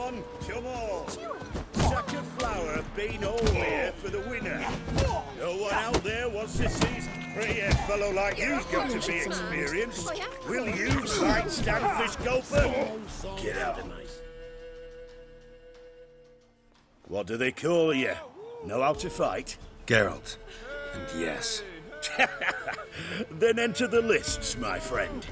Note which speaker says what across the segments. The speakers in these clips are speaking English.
Speaker 1: on, come on. Sack of flour been all here for the winner. No one out there wants to see a grey-haired fellow like you's got to be experienced. Will you fight Stanfish Gulper? Get out of my... What do they call you? Know how to fight?
Speaker 2: Geralt. And yes.
Speaker 1: Then enter the lists, my friend.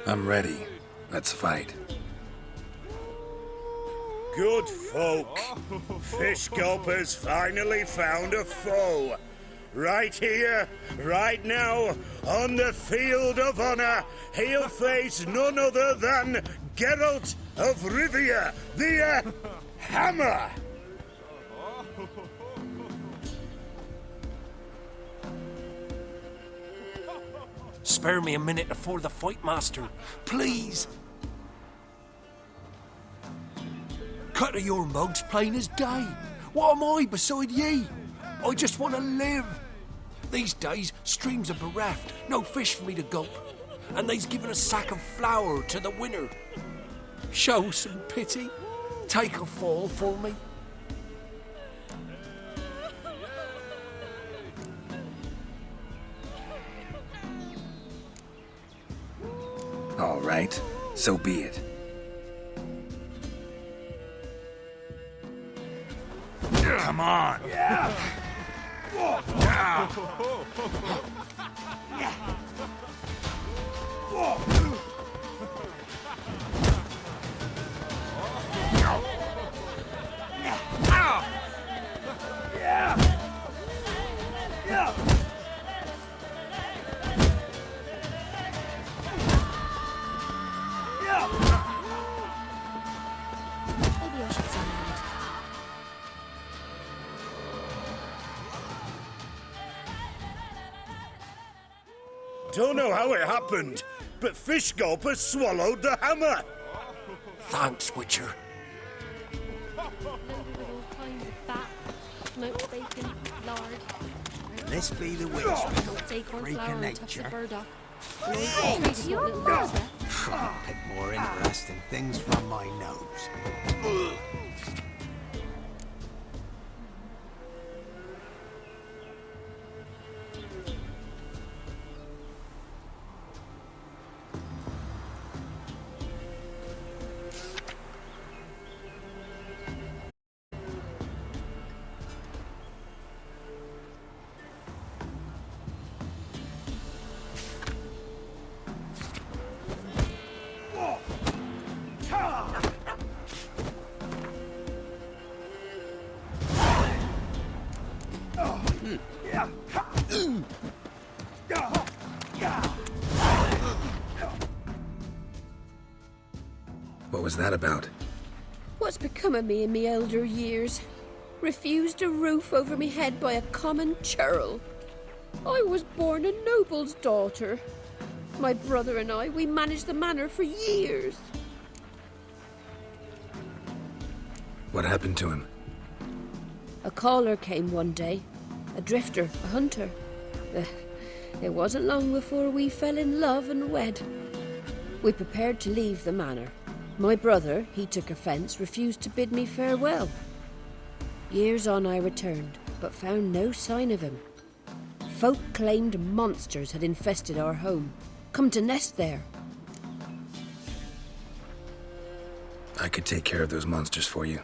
Speaker 2: I'm ready. Let's fight.
Speaker 1: Good folk. Fish Gulper's finally found a foe. Right here, right now, on the field of honor, he'll face none other than Geralt of Rivia, the Hammer.
Speaker 3: Spare me a minute before the fight, master. Please. Cut of your mug's plain as day. What am I beside ye? I just want to live. These days, streams are bereft, no fish for me to gulp. And they's given a sack of flour to the winner. Show some pity. Take a fall for me.
Speaker 2: All right, so be it.
Speaker 1: Come on. Yeah.
Speaker 4: Maybe I should send him out.
Speaker 1: Don't know how it happened, but Fish Gulper swallowed the hammer.
Speaker 3: Thanks, Witcher.
Speaker 4: Loaded with all kinds of fat, smoked bacon, lard.
Speaker 5: This be the witch.
Speaker 4: Salt acorn
Speaker 5: Freak
Speaker 4: flour
Speaker 5: of
Speaker 4: and tufts of
Speaker 5: nature.
Speaker 4: burdock. Little loaves left.
Speaker 5: Pick more interesting things from my nose.
Speaker 2: What was that about?
Speaker 6: What's become of me in me elder years? Refused a roof over me head by a common churl. I was born a noble's daughter. My brother and I, we managed the manor for years.
Speaker 2: What happened to him?
Speaker 6: A caller came one day. A drifter, a hunter. It wasn't long before we fell in love and wed. We prepared to leave the manor. My brother, he took offence, refused to bid me farewell. Years on I returned, but found no sign of him. Folk claimed monsters had infested our home, come to nest there.
Speaker 2: I could take care of those monsters for you.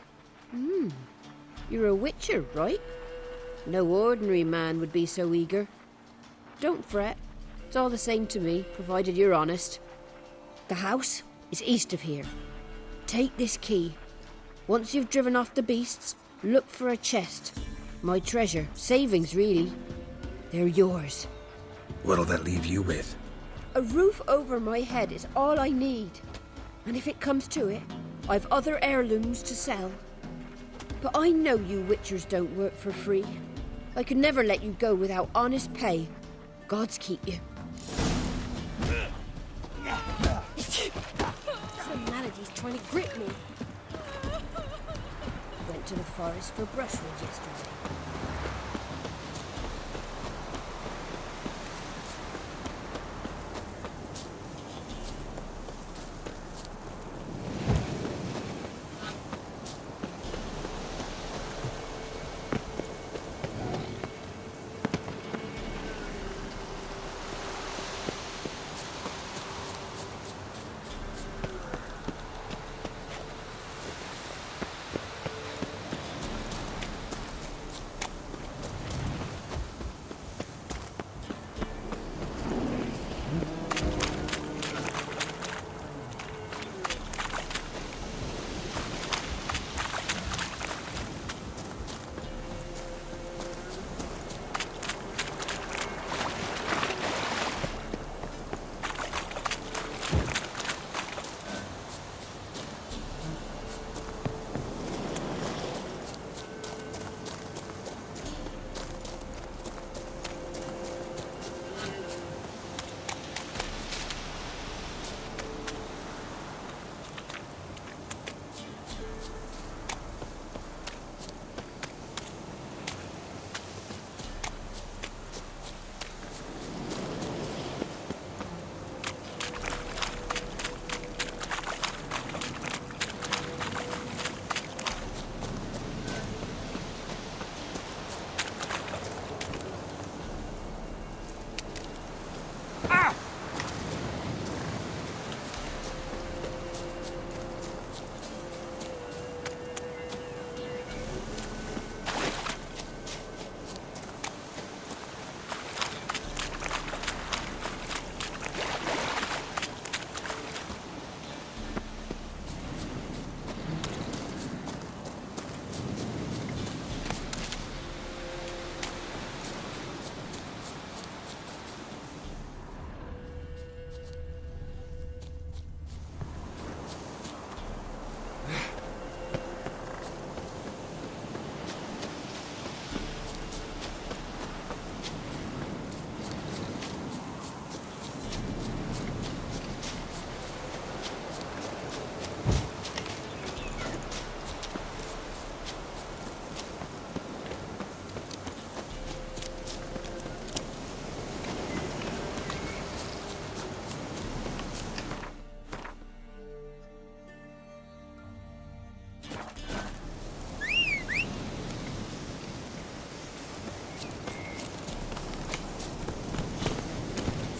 Speaker 6: You're a witcher, right? No ordinary man would be so eager. Don't fret. It's all the same to me, provided you're honest. The house is east of here. Take this key. Once you've driven off the beasts, look for a chest. My treasure, savings really. They're yours.
Speaker 2: What'll that leave you with?
Speaker 6: A roof over my head is all I need. And if it comes to it, I've other heirlooms to sell. But I know you witchers don't work for free. I could never let you go without honest pay. Gods keep you.
Speaker 4: trying to grip me.
Speaker 6: Went to the forest for brushwood yesterday.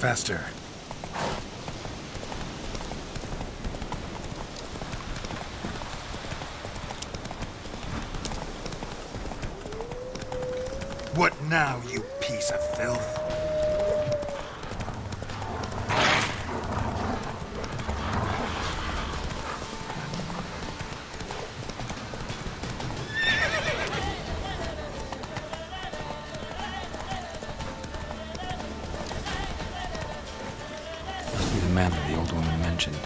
Speaker 2: Faster.
Speaker 5: What now, you piece of filth?
Speaker 2: Must be the man that the old woman mentioned.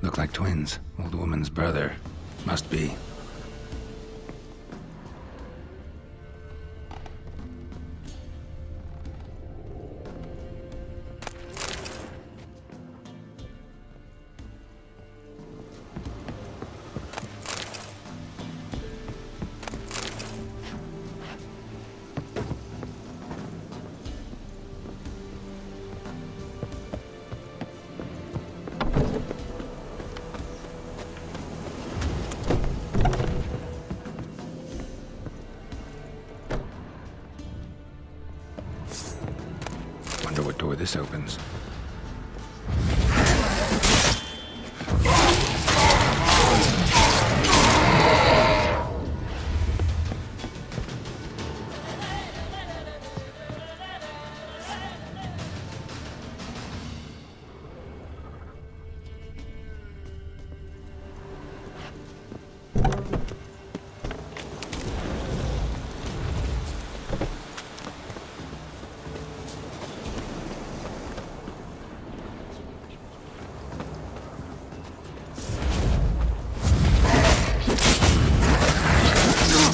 Speaker 2: Look like twins. Old woman's brother. Must be. Wonder what door this opens.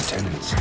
Speaker 2: Tenants.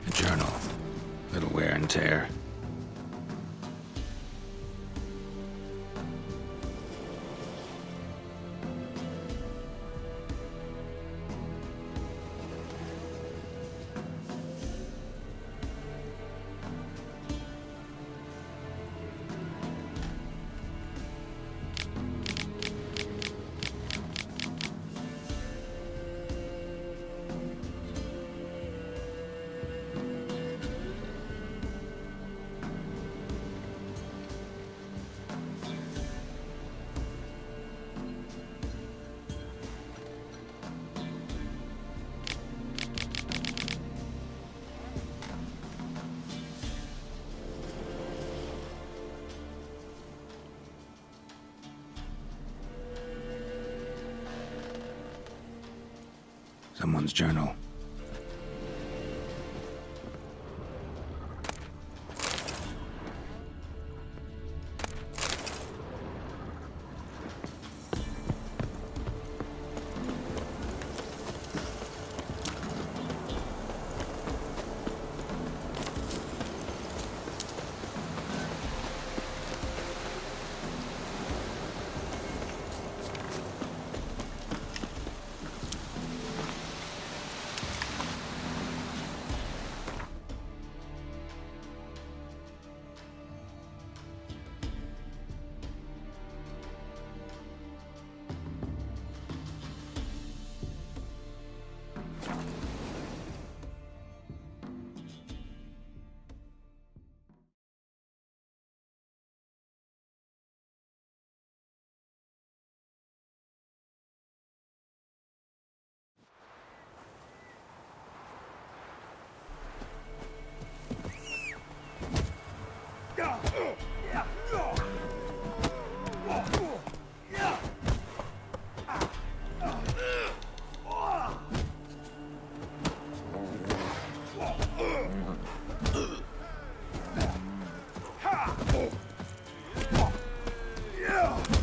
Speaker 2: A journal. Little wear and tear. Someone's journal.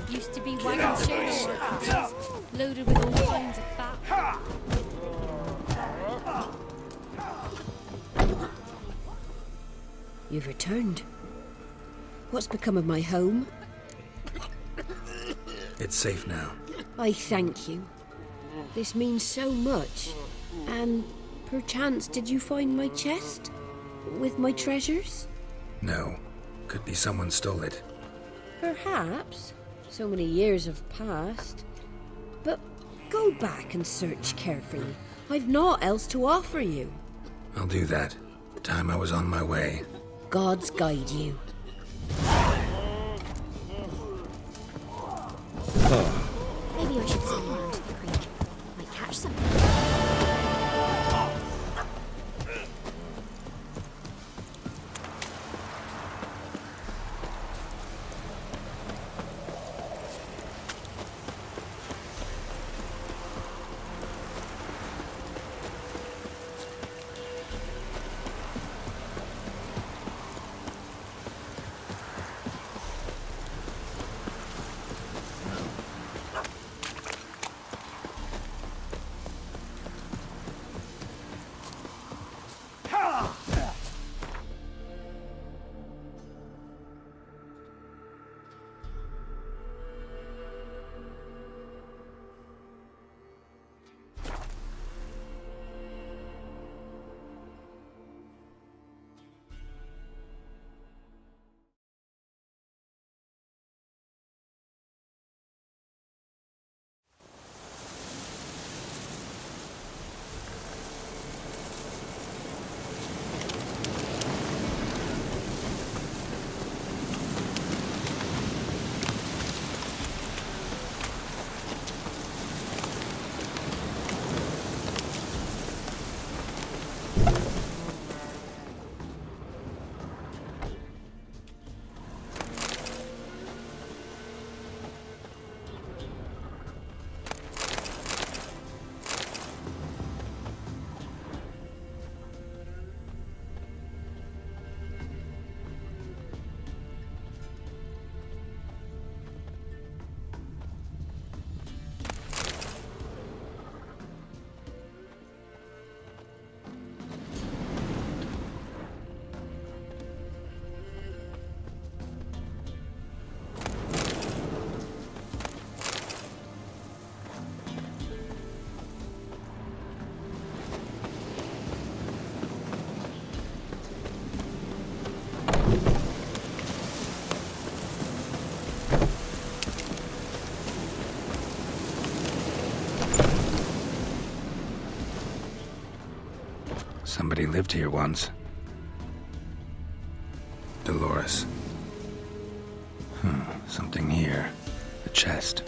Speaker 4: Used to be wagon sheds, loaded with all kinds of fat.
Speaker 6: You've returned. What's become of my home?
Speaker 2: It's safe now.
Speaker 6: I thank you. This means so much. And perchance did you find my chest? With my treasures?
Speaker 2: No. Could be someone stole it.
Speaker 6: Perhaps. So many years have passed. But go back and search carefully. I've naught else to offer you.
Speaker 2: I'll do that. Time I was on my way.
Speaker 6: Gods guide you.
Speaker 4: Maybe I should say
Speaker 7: down to the creek. Might catch some.
Speaker 2: Somebody lived here once. Dolores. Something here. A chest.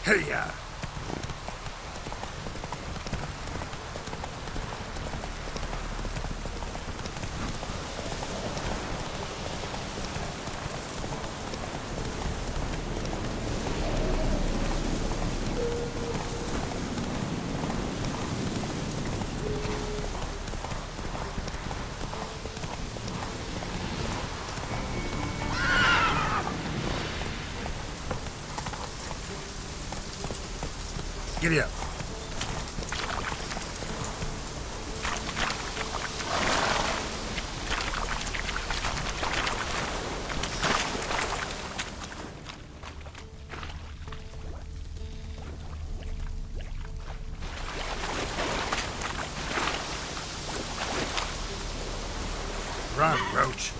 Speaker 3: Hey-ya!
Speaker 2: Giddy up. Run, Roach.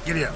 Speaker 2: Giddy up.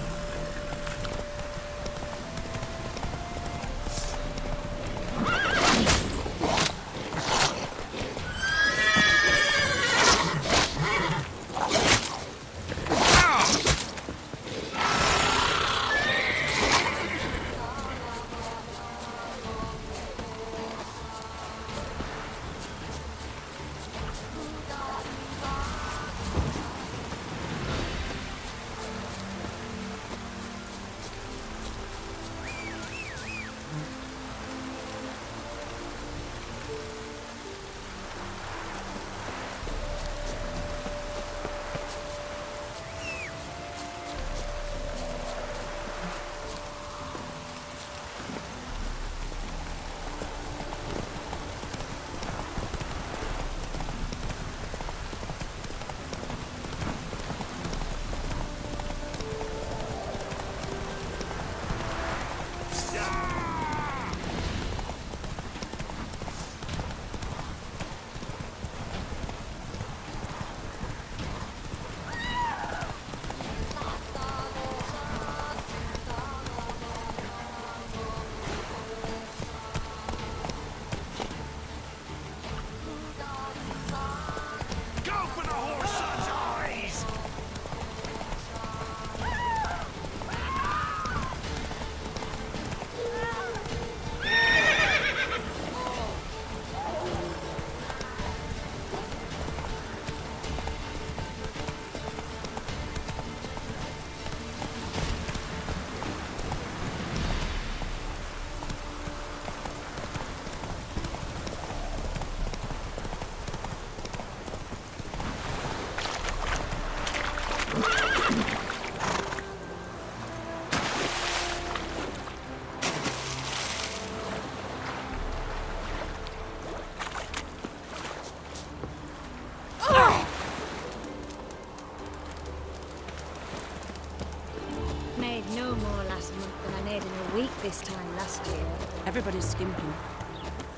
Speaker 7: Made no more last month than I made in a week this time last year.
Speaker 8: Everybody's skimping.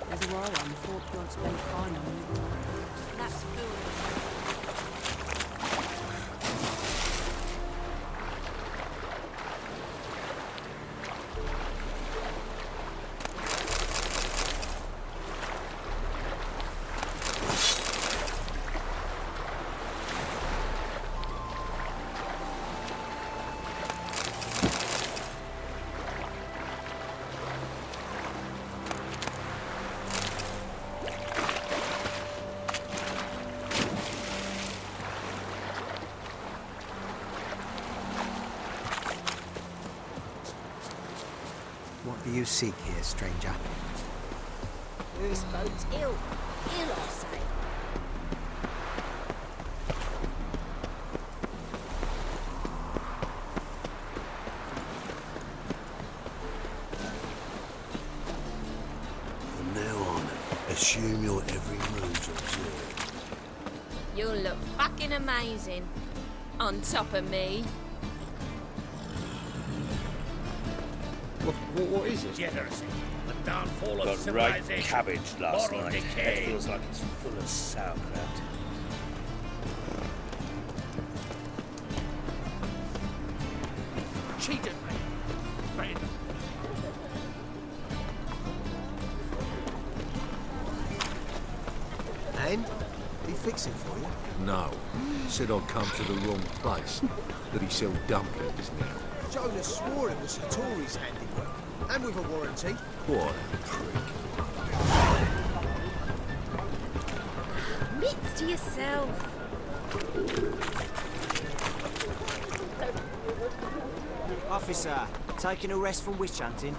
Speaker 8: There's a war on, the folk won't spend coin on you.
Speaker 7: That's foolish.
Speaker 5: you seek here, stranger?
Speaker 7: This boat's ill. Ill, I say.
Speaker 9: From now on, assume your every move's observed.
Speaker 7: You'll look fucking amazing. On top of me.
Speaker 3: What is it?
Speaker 10: Degeneracy, the downfall of
Speaker 1: Got right
Speaker 10: civilization,
Speaker 1: cabbage last
Speaker 10: moral
Speaker 1: night.
Speaker 10: decay.
Speaker 1: It feels like it's full of sauerkraut.
Speaker 10: Cheated me. Friend.
Speaker 5: And? He fix it for you?
Speaker 3: No. Said I'd come to the wrong place. That he sell dumplings now.
Speaker 5: Jonas swore it was Hattori's handiwork. And with a warranty.
Speaker 3: What a prick.
Speaker 7: Mitts to yourself.
Speaker 11: Officer, taking a rest from witch hunting.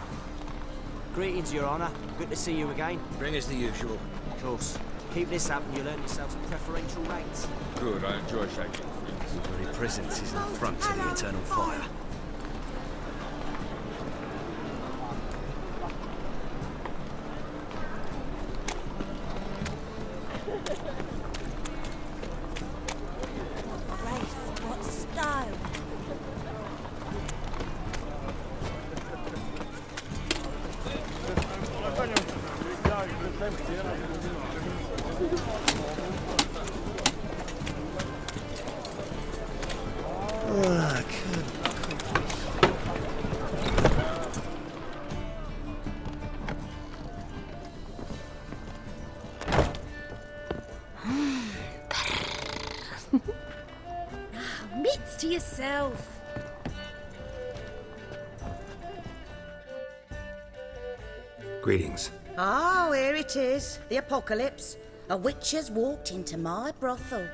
Speaker 11: Greetings, Your Honour. Good to see you again.
Speaker 10: Bring us the usual.
Speaker 11: Of course. Keep this up and you'll earn yourselves preferential rates.
Speaker 10: Good, I enjoy shaking things.
Speaker 9: Your very presence is an affront to the eternal fire.
Speaker 7: Grace, what style? Mitts to yourself.
Speaker 2: Greetings.
Speaker 12: Oh, here it is. The apocalypse. A witch has walked into my brothel.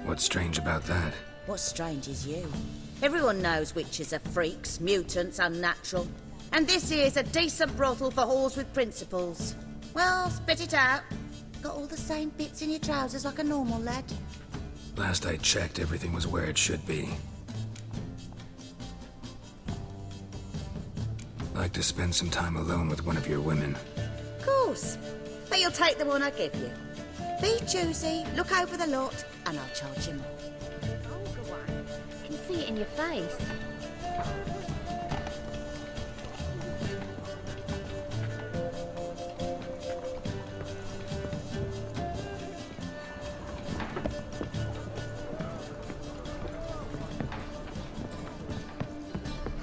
Speaker 2: What's strange about that?
Speaker 12: What's strange is you. Everyone knows witches are freaks, mutants, unnatural. And this here's a decent brothel for whores with principles. Well, spit it out. Got all the same bits in your trousers like a normal lad.
Speaker 2: Last I checked, everything was where it should be. Like to spend some time alone with one of your women.
Speaker 12: Of course. But you'll take the one I give you. Be choosy, look over the lot, and I'll charge you more.
Speaker 7: I can see it in your face.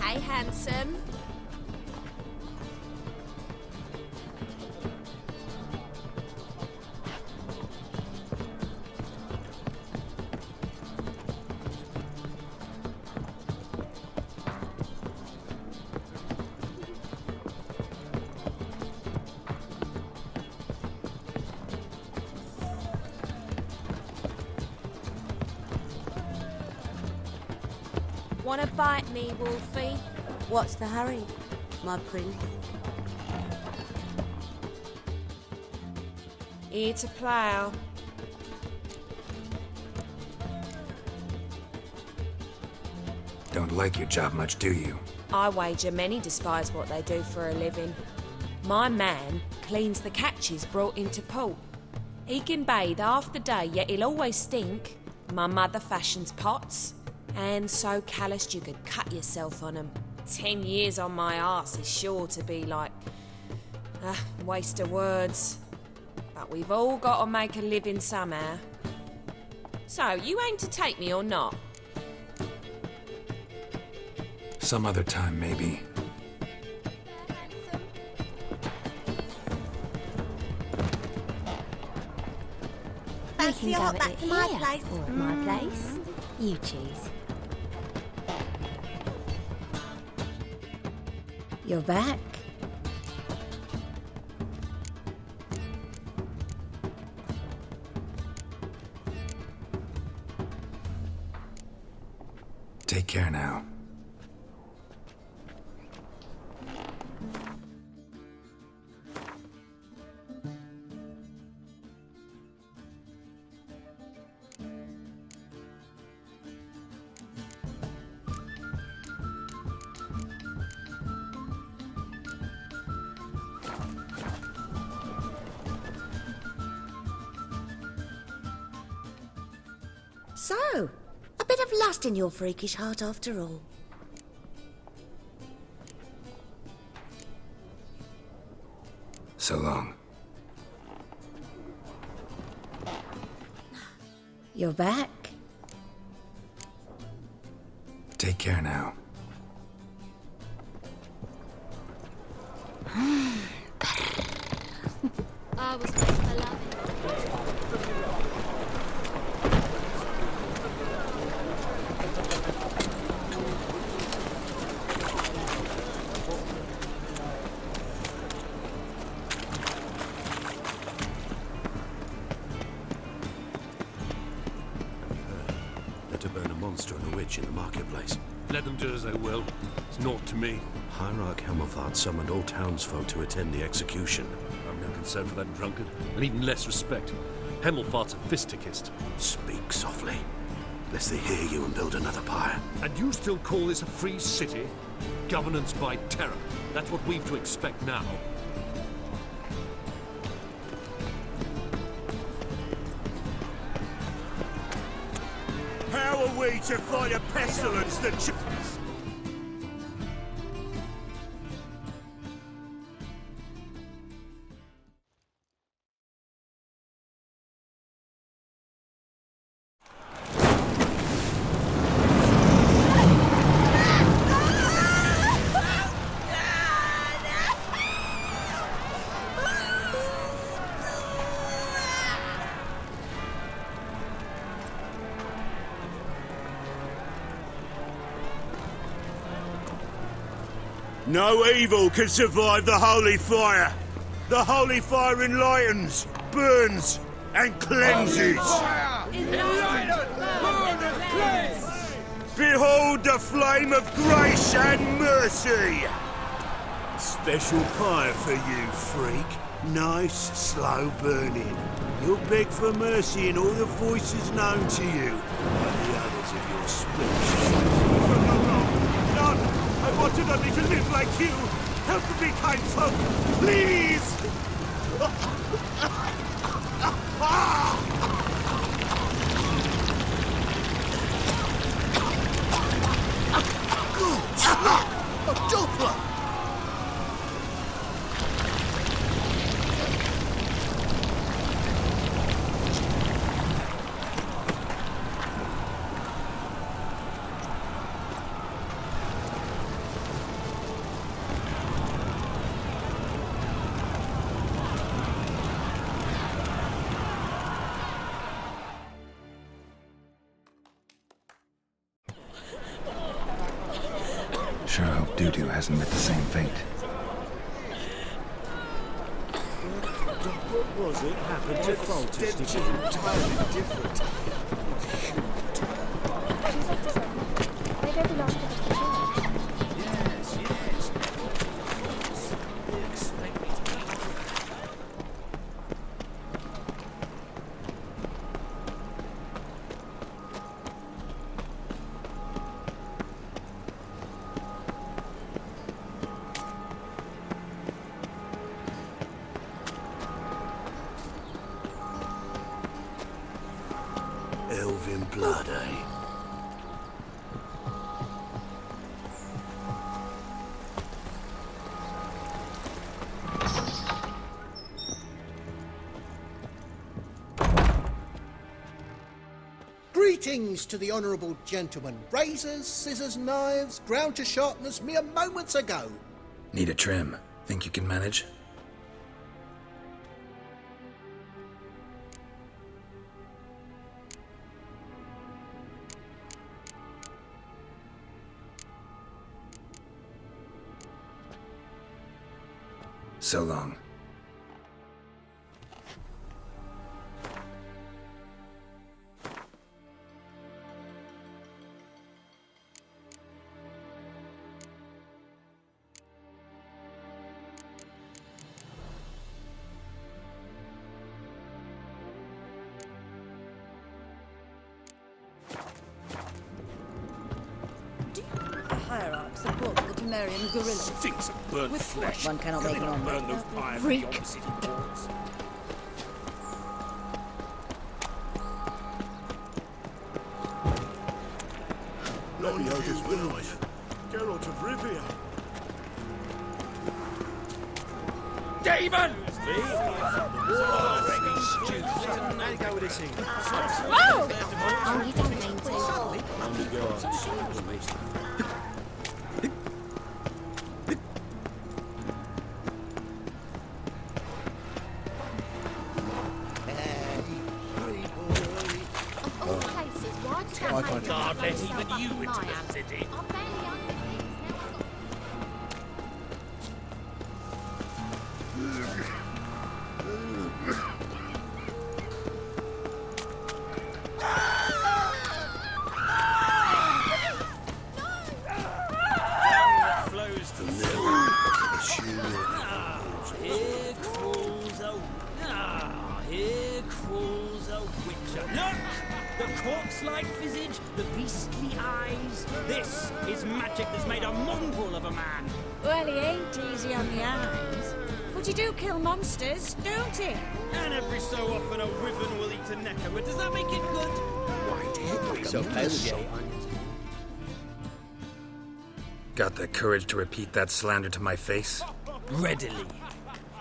Speaker 7: Hey, handsome. Wanna bite me, Wolfie?
Speaker 8: What's the hurry, my prince?
Speaker 7: Here to plough.
Speaker 2: Don't like your job much, do you?
Speaker 7: I wager many despise what they do for a living. My man cleans the catches brought into port. He can bathe half the day, yet he'll always stink. My mother fashions pots, and so calloused you could cut yourself on 'em. 10 years on my arse is sure to be like waste of words. But we've all got to make a living somehow. So, you aim to take me or not?
Speaker 2: Some other time, maybe.
Speaker 7: We
Speaker 12: Fancy
Speaker 7: can
Speaker 12: a hot
Speaker 7: go
Speaker 12: back
Speaker 7: at
Speaker 12: to
Speaker 7: it
Speaker 12: my
Speaker 7: here
Speaker 12: place.
Speaker 7: or at my place. You choose.
Speaker 6: You're back.
Speaker 2: Take care now.
Speaker 12: So, a bit of lust in your freakish heart after all.
Speaker 2: So long.
Speaker 6: You're back.
Speaker 2: Take care now.
Speaker 4: I was made for loving.
Speaker 9: They're to burn a monster and a witch in the marketplace.
Speaker 3: Let them do as they will. It's naught to me.
Speaker 9: Hierarch Hemmelfart summoned all townsfolk to attend the execution.
Speaker 3: I've no concern for that drunkard, and even less respect. Hemmelfart's a fisticist.
Speaker 9: Speak softly, lest they hear you and build another pyre.
Speaker 3: And you still call this a free city? Governance by terror. That's what we've to expect now.
Speaker 1: How are we to fight a pestilence that... No evil can survive the holy fire. The holy fire enlightens, burns, and cleanses. Behold the flame of grace and mercy. Special pyre for you, freak. Nice, slow burning. You'll beg for mercy in all the voices known to you, and the others of your speech. None! I wanted only to live like you! Help me, kind folk! Please!
Speaker 9: A Doppler!
Speaker 2: Sure hope Dudu hasn't met the same fate.
Speaker 11: What was it happened to Foltest? It's entirely different.
Speaker 9: Elven blood, eh?
Speaker 13: Greetings to the honourable gentleman. Razors, scissors, knives, ground to sharpness mere moments ago.
Speaker 2: Need a trim. Think you can manage? So long.
Speaker 14: The hierarch supports the Temerian guerrilla.
Speaker 1: Stinks of burnt
Speaker 14: With
Speaker 1: flesh.
Speaker 12: One cannot make it on
Speaker 1: Burn those pyres
Speaker 14: Freak.
Speaker 1: beyond city walls.
Speaker 9: bloody hell, just realised. Geralt of Rivia.
Speaker 10: Demon!
Speaker 11: Now go with this thing.
Speaker 4: Whoa! Oh, you don't mean to.
Speaker 9: Only go out.
Speaker 4: Of all places, why did that
Speaker 9: I
Speaker 4: make
Speaker 9: find it-
Speaker 10: God, let
Speaker 4: Stop
Speaker 10: even you
Speaker 4: up
Speaker 10: into
Speaker 4: my
Speaker 10: the
Speaker 4: ass?
Speaker 10: city.
Speaker 4: I'm barely under things, now I've got...
Speaker 10: Flows to
Speaker 11: Here crawls a... here crawls a witcher. Look! The corpse-like visage, the beastly eyes. This is magic that's made a mongrel of a man.
Speaker 14: Well, he ain't easy on the eyes. But he do kill monsters, don't he?
Speaker 11: And every so often a wyvern will eat a necker, but does that make it good?
Speaker 5: So
Speaker 2: Got the courage to repeat that slander to my face?
Speaker 11: Readily.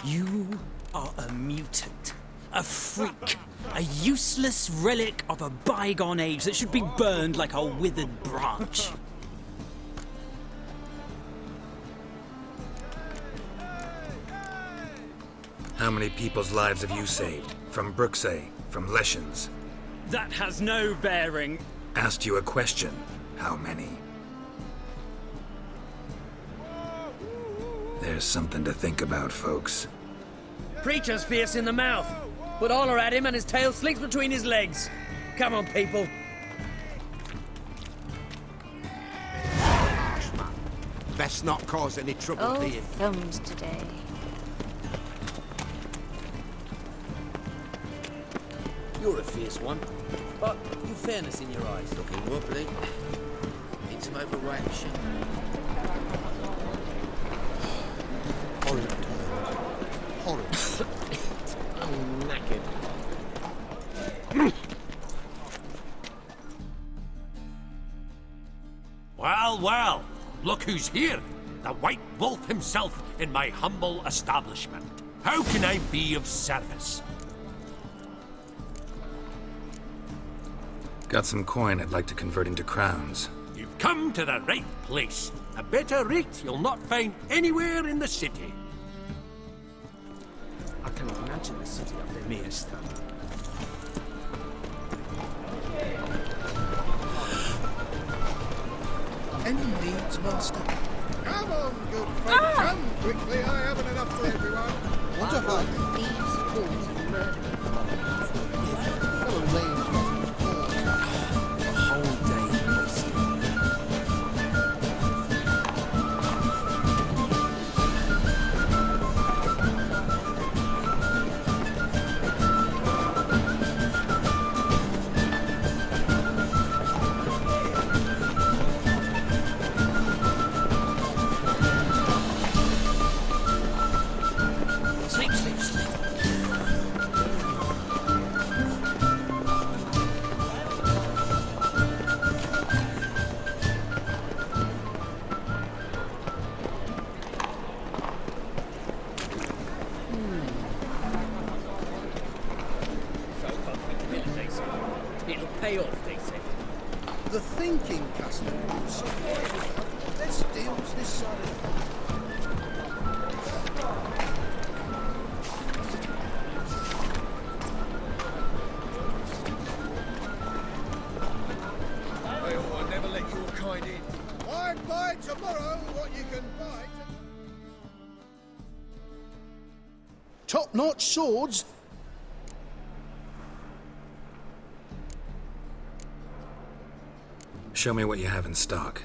Speaker 11: You are a mutant. A freak. A useless relic of a bygone age that should be burned like a withered branch.
Speaker 2: How many people's lives have you saved? From Brooksay, from Leshens?
Speaker 11: That has no bearing.
Speaker 2: Asked you a question. How many? There's something to think about, folks.
Speaker 15: Preacher's fierce in the mouth, but all are at him and his tail slinks between his legs. Come on, people.
Speaker 5: Best not cause any trouble,
Speaker 14: Oh,
Speaker 5: do you?
Speaker 14: thumbs today.
Speaker 15: You're a fierce one, but you've fairness in your eyes.
Speaker 16: Looking wobbly. Need some overripe shit.
Speaker 13: Horrid. Horrid.
Speaker 15: I'm knackered.
Speaker 3: Well, well, look who's here. The White Wolf himself in my humble establishment. How can I be of service?
Speaker 2: Got some coin I'd like to convert into crowns.
Speaker 3: You've come to the right place. A better rate you'll not find anywhere in the city.
Speaker 15: I can imagine the city up there.
Speaker 11: Meerstone.
Speaker 13: Any needs, master? Come on, good friend, come quickly. I haven't enough for everyone. What a hug.
Speaker 6: Thieves, fools, and murderers.
Speaker 13: What a range of thoughts.
Speaker 15: A whole day wasted. Sleep, sleep, sleep. It'll pay off, they say.
Speaker 13: The thinking customer will surprise you. Let's deal with this side of
Speaker 9: I never let your kind in.
Speaker 13: I buy tomorrow what you can buy. Top-notch swords.
Speaker 2: Show me what you have in stock.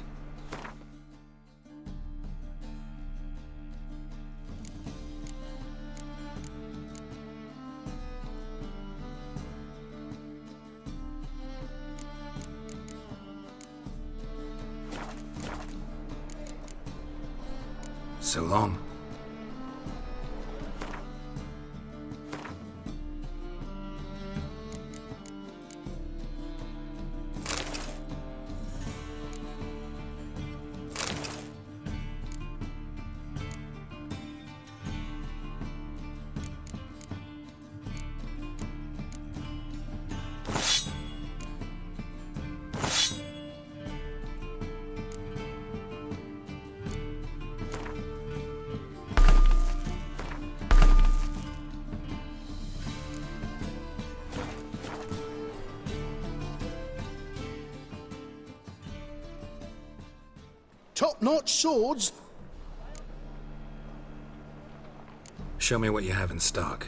Speaker 2: So long.
Speaker 13: top-notch swords.
Speaker 2: Show me what you have in stock.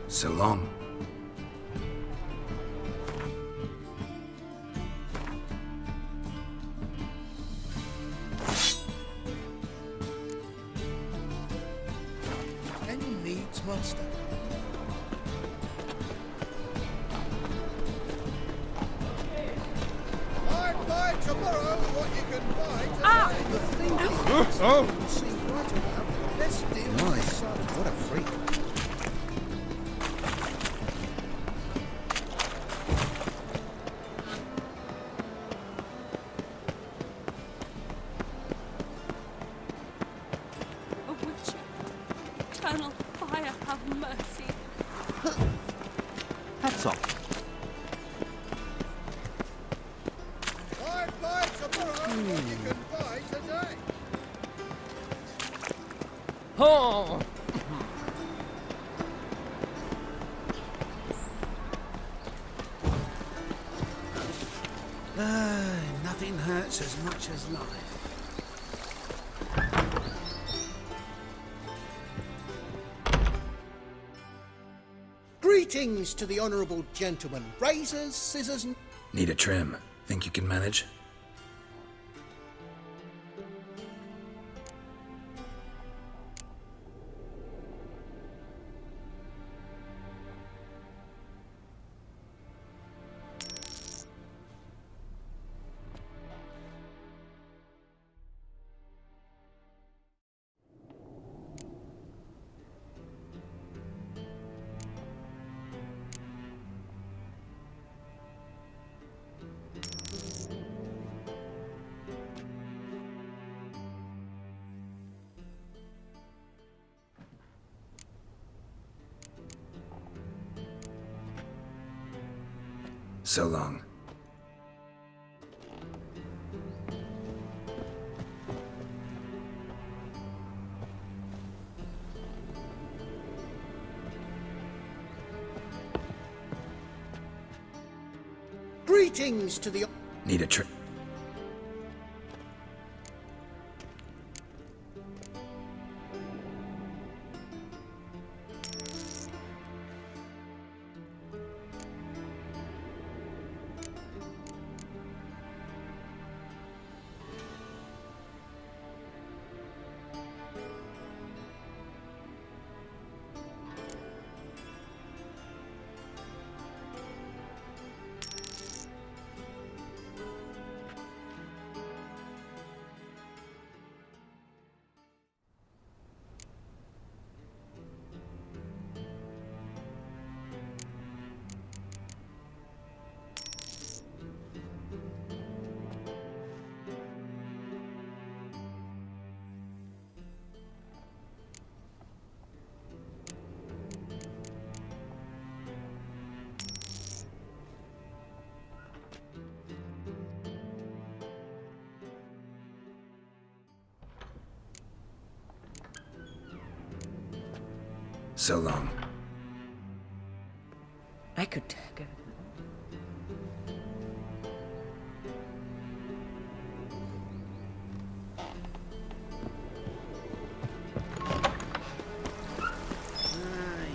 Speaker 2: So long.
Speaker 13: Any needs, monster? I'd buy tomorrow what you can buy today. The thing is, you'll see right about. Let's deal with this son. What a freak.
Speaker 4: A Witcher, eternal fire, have mercy.
Speaker 5: Hats off.
Speaker 13: I'd buy tomorrow what you can buy today.
Speaker 15: Oh!
Speaker 5: Nothing hurts as much as life.
Speaker 13: Greetings to the honourable gentleman. Razors, scissors, and...
Speaker 2: Need a trim. Think you can manage? So long.
Speaker 13: Greetings to the...
Speaker 2: Need a trim. So long.
Speaker 12: I could go.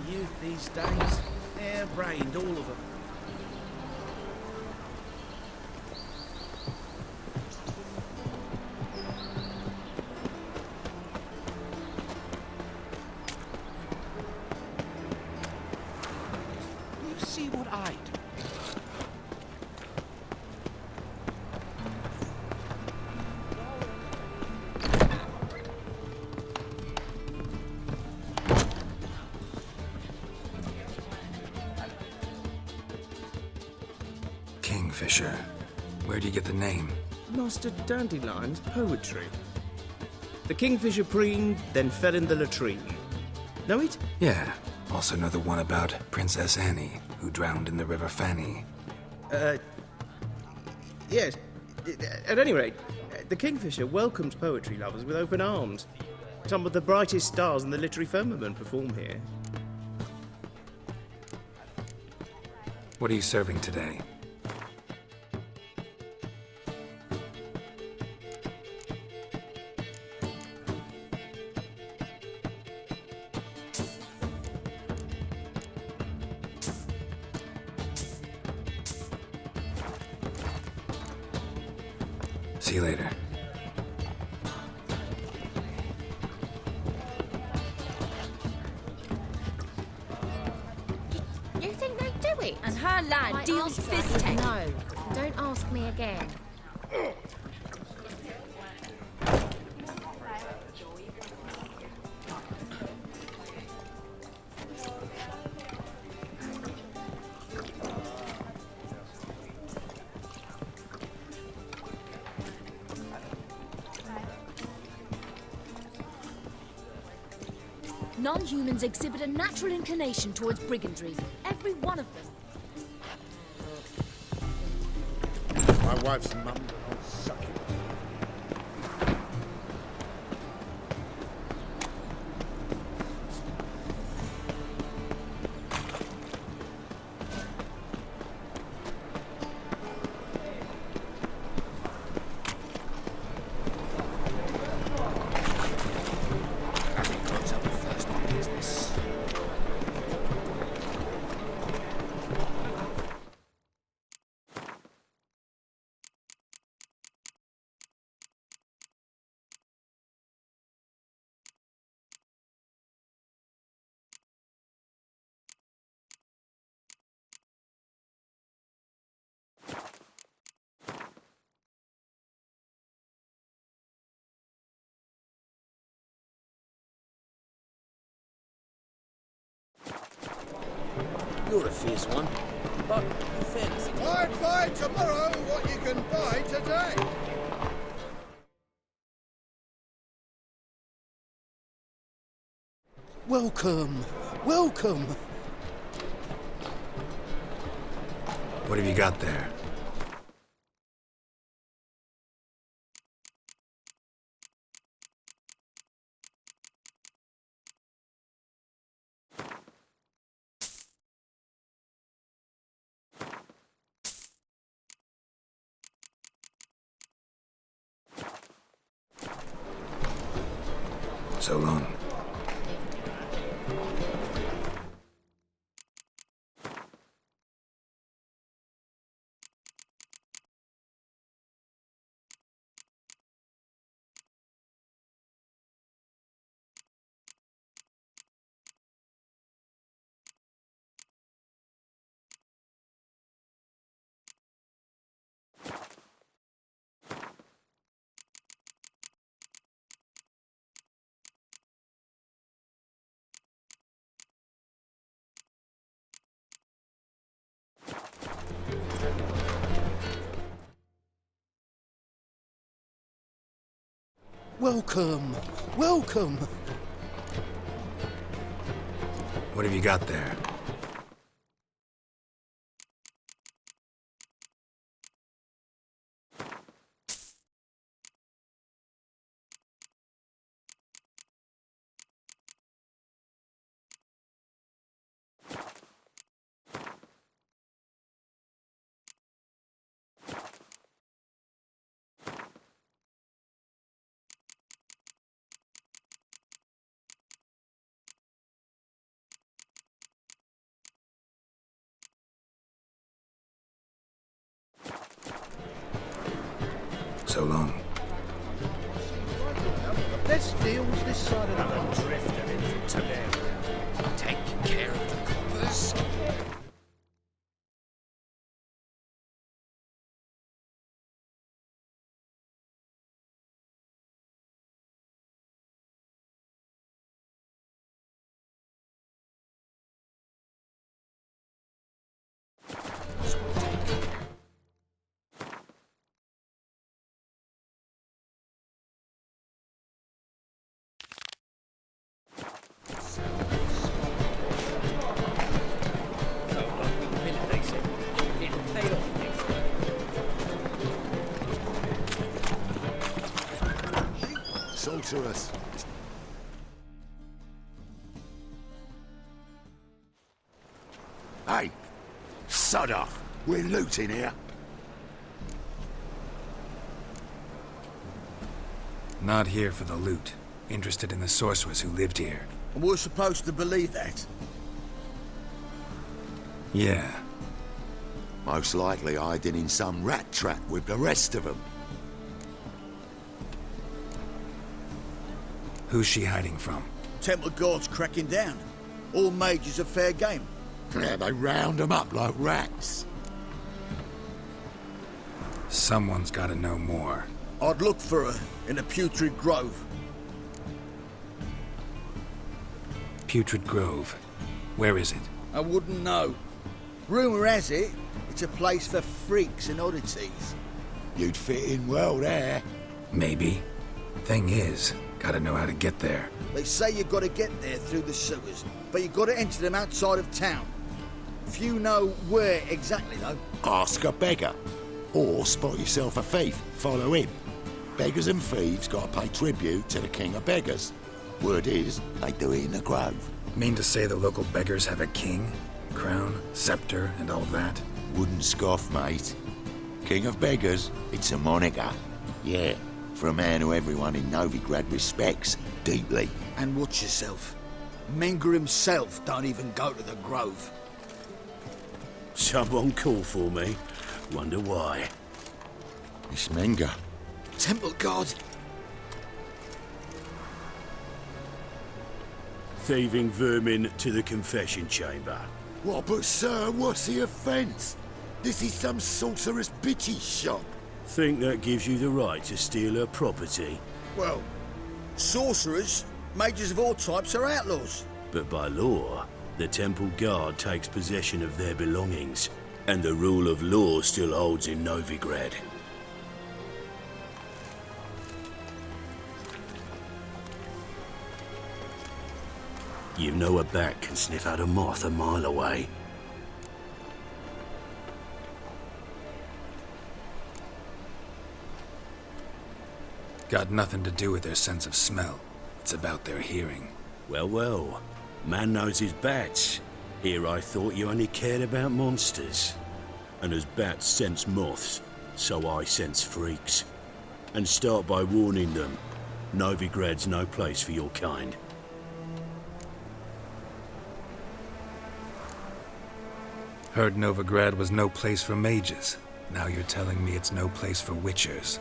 Speaker 5: Youth these days, hair-brained, all of them. You see what I do?
Speaker 2: Kingfisher. Where do you get the name?
Speaker 10: Master Dandelion's poetry. The kingfisher preened, then fell in the latrine. Know it?
Speaker 2: Yeah. Also know the one about Princess Annie, who drowned in the River Fanny.
Speaker 10: Yes. At any rate, the kingfisher welcomes poetry lovers with open arms. Some of the brightest stars in the literary firmament perform here.
Speaker 2: What are you serving today? See you later.
Speaker 14: You think they do it?
Speaker 7: And her lad
Speaker 14: My
Speaker 7: deals
Speaker 14: answer
Speaker 7: fist
Speaker 14: is
Speaker 7: tech.
Speaker 14: no. Don't ask me again.
Speaker 4: Non-humans exhibit a natural inclination towards brigandry. Every one of them.
Speaker 13: My wife's mum suck it.
Speaker 15: You're a fierce one. But in fairness,
Speaker 13: Buy tomorrow what you can buy today.
Speaker 5: Welcome, welcome.
Speaker 2: What have you got there? So long.
Speaker 5: Welcome, welcome.
Speaker 2: What have you got there? So long.
Speaker 13: The best deals this side of the road.
Speaker 3: Drifter in from Teleria. Taking care of the coppers.
Speaker 17: sorceress. Hey, sod off. We're looting here.
Speaker 2: Not here for the loot. Interested in the sorceress who lived here.
Speaker 9: And we're supposed to believe that?
Speaker 2: Yeah.
Speaker 17: Most likely hiding in some rat trap with the rest of them.
Speaker 2: Who's she hiding from?
Speaker 9: Temple Guard's cracking down. All mages are fair game.
Speaker 17: Yeah, they round them up like rats.
Speaker 2: Someone's gotta know more.
Speaker 9: I'd look for her in a putrid grove.
Speaker 2: Putrid Grove. Where is it?
Speaker 9: I wouldn't know. Rumour has it, it's a place for freaks and oddities.
Speaker 17: You'd fit in well there.
Speaker 2: Maybe. Thing is, gotta know how to get there.
Speaker 9: They say you've got to get there through the sewers, but you've got to enter them outside of town. Few know where exactly, though.
Speaker 17: Ask a beggar. Or spot yourself a thief, follow him. Beggars and thieves gotta pay tribute to the king of beggars. Word is, they do it in the grove.
Speaker 2: Mean to say the local beggars have a king, crown, scepter, and all that?
Speaker 17: Wouldn't scoff, mate. King of beggars, it's a moniker. Yeah, for a man who everyone in Novigrad respects deeply.
Speaker 9: And watch yourself. Menger himself don't even go to the grove.
Speaker 1: Someone call for me. Wonder why.
Speaker 17: It's Menger.
Speaker 9: Temple Guard.
Speaker 1: Thieving vermin to the confession chamber.
Speaker 17: What, but sir, what's the offence? This is some sorcerer's bitty shop.
Speaker 1: Think that gives you the right to steal her property?
Speaker 9: Well, sorcerers, mages of all types are outlaws.
Speaker 1: But by law, the Temple Guard takes possession of their belongings, and the rule of law still holds in Novigrad. You know a bat can sniff out a moth a mile away.
Speaker 2: Got nothing to do with their sense of smell. It's about their hearing.
Speaker 1: Well, well. Man knows his bats. Here I thought you only cared about monsters. And as bats sense moths, so I sense freaks. And start by warning them, Novigrad's no place for your kind.
Speaker 2: Heard Novigrad was no place for mages. Now you're telling me it's no place for witchers.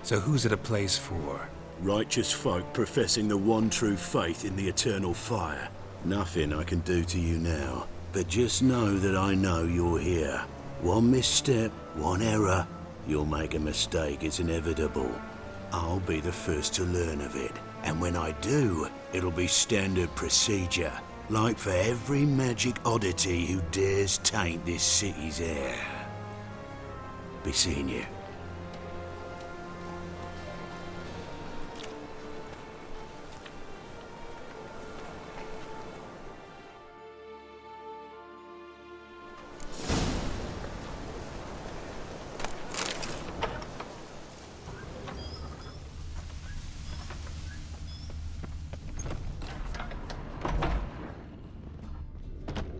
Speaker 2: So who's it a place for?
Speaker 1: Righteous folk professing the one true faith in the eternal fire. Nothing I can do to you now, but just know that I know you're here. One misstep, one error, you'll make a mistake, it's inevitable. I'll be the first to learn of it, and when I do, it'll be standard procedure. Like for every magic oddity who dares taint this city's air. Be seeing you.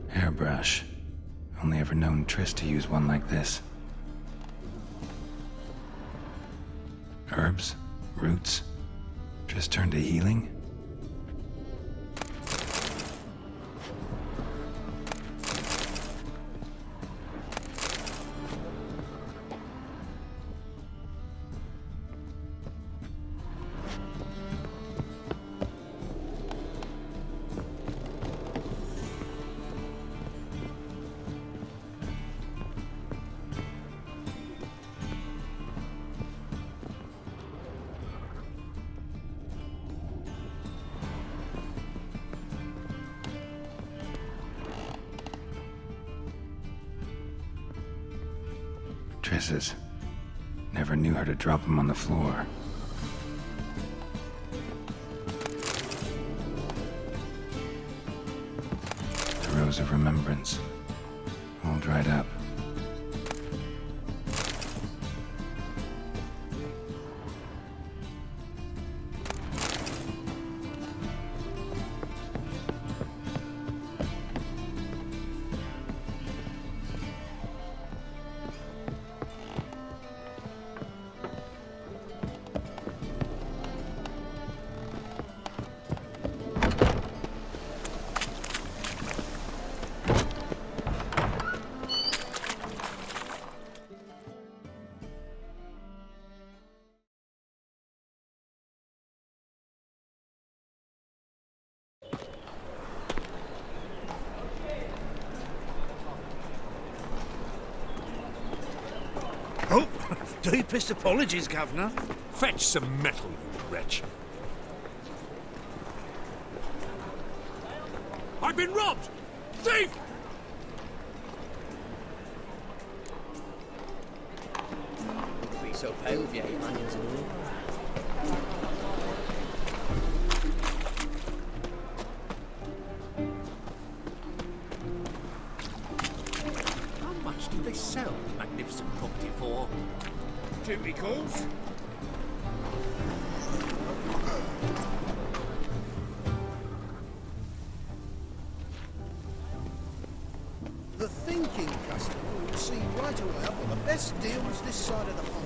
Speaker 2: Hairbrush. Only ever known Triss to use one like this. Herbs? Roots? Triss turned to healing? Triss's. Never knew her to drop them on the floor. The Rose of Remembrance. All dried up.
Speaker 11: Oh, deepest apologies, Governor.
Speaker 3: Fetch some metal, you wretch. I've been robbed! Thief!
Speaker 15: Be so pale if you ate onions and all.
Speaker 3: How much do they sell magnificent property for?
Speaker 11: Duty calls.
Speaker 13: The thinking customer will see right away I've got the best deals this side of the pond.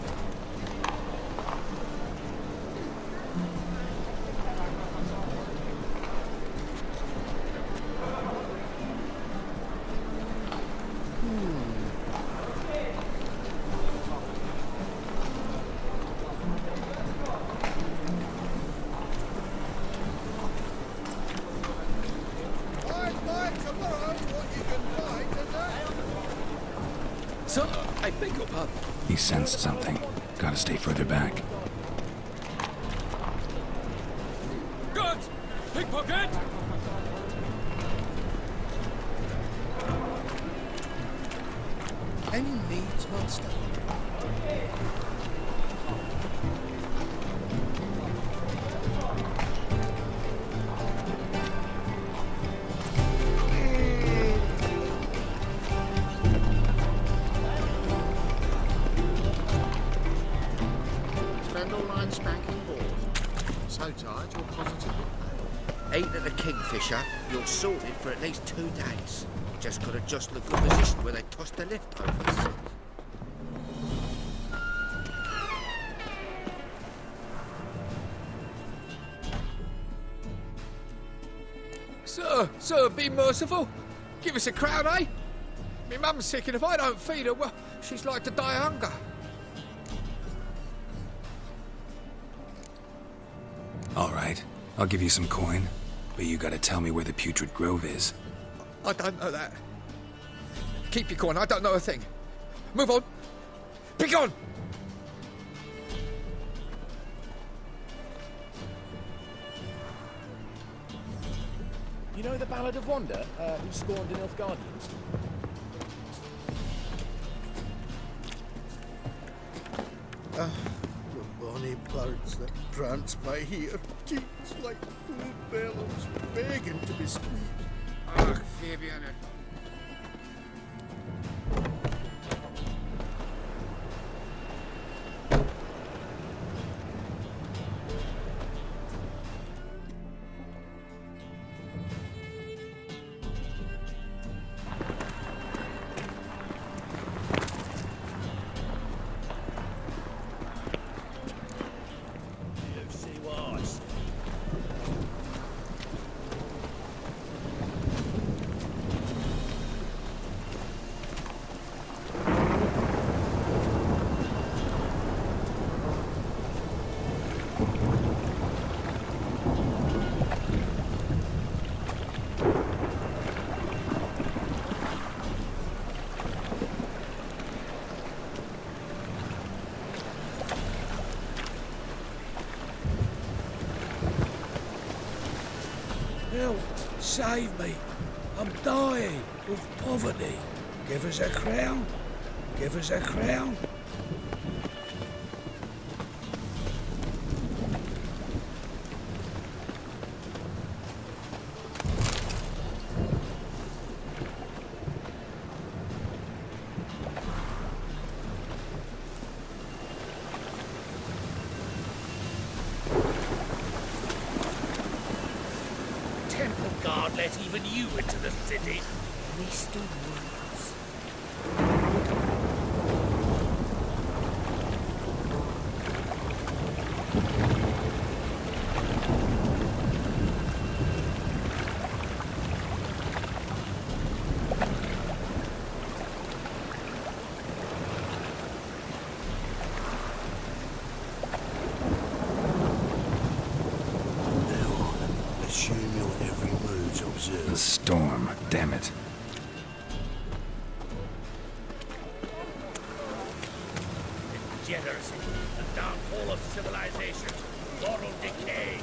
Speaker 13: Buy tomorrow what you can buy today.
Speaker 3: Sir, I beg your pardon.
Speaker 2: He sensed something. Gotta stay further back.
Speaker 3: Good! Pickpocket!
Speaker 13: Any needs, master?
Speaker 16: Spindle-line spanking board. So tired you're positively pale. Eat at the Kingfisher, you're sorted for at least 2 days. Just got to adjust the good position where they toss the leftovers.
Speaker 3: Sir, be merciful. Give us a crown, eh? Me mum's sick, and if I don't feed her, well, she's like to die of hunger.
Speaker 2: All right, I'll give you some coin, but you gotta tell me where the Putrid Grove is.
Speaker 3: I don't know that. Keep your coin, I don't know a thing. Move on. Be gone!
Speaker 15: You know the Ballad of Wanda, who scorned an Nilfgaardian?
Speaker 13: The bonny birds that prance by here, cheeks like full bellows, begging to be squeezed.
Speaker 16: Ach, Fabian.
Speaker 3: Help! Save me! I'm dying of poverty. Give us a crown. Give us a crown.
Speaker 11: Temple guard let even you into the city.
Speaker 14: Least of words.
Speaker 13: Assume your every move's observed.
Speaker 2: The storm, damn it.
Speaker 11: degeneracy, the downfall of civilization, moral decay.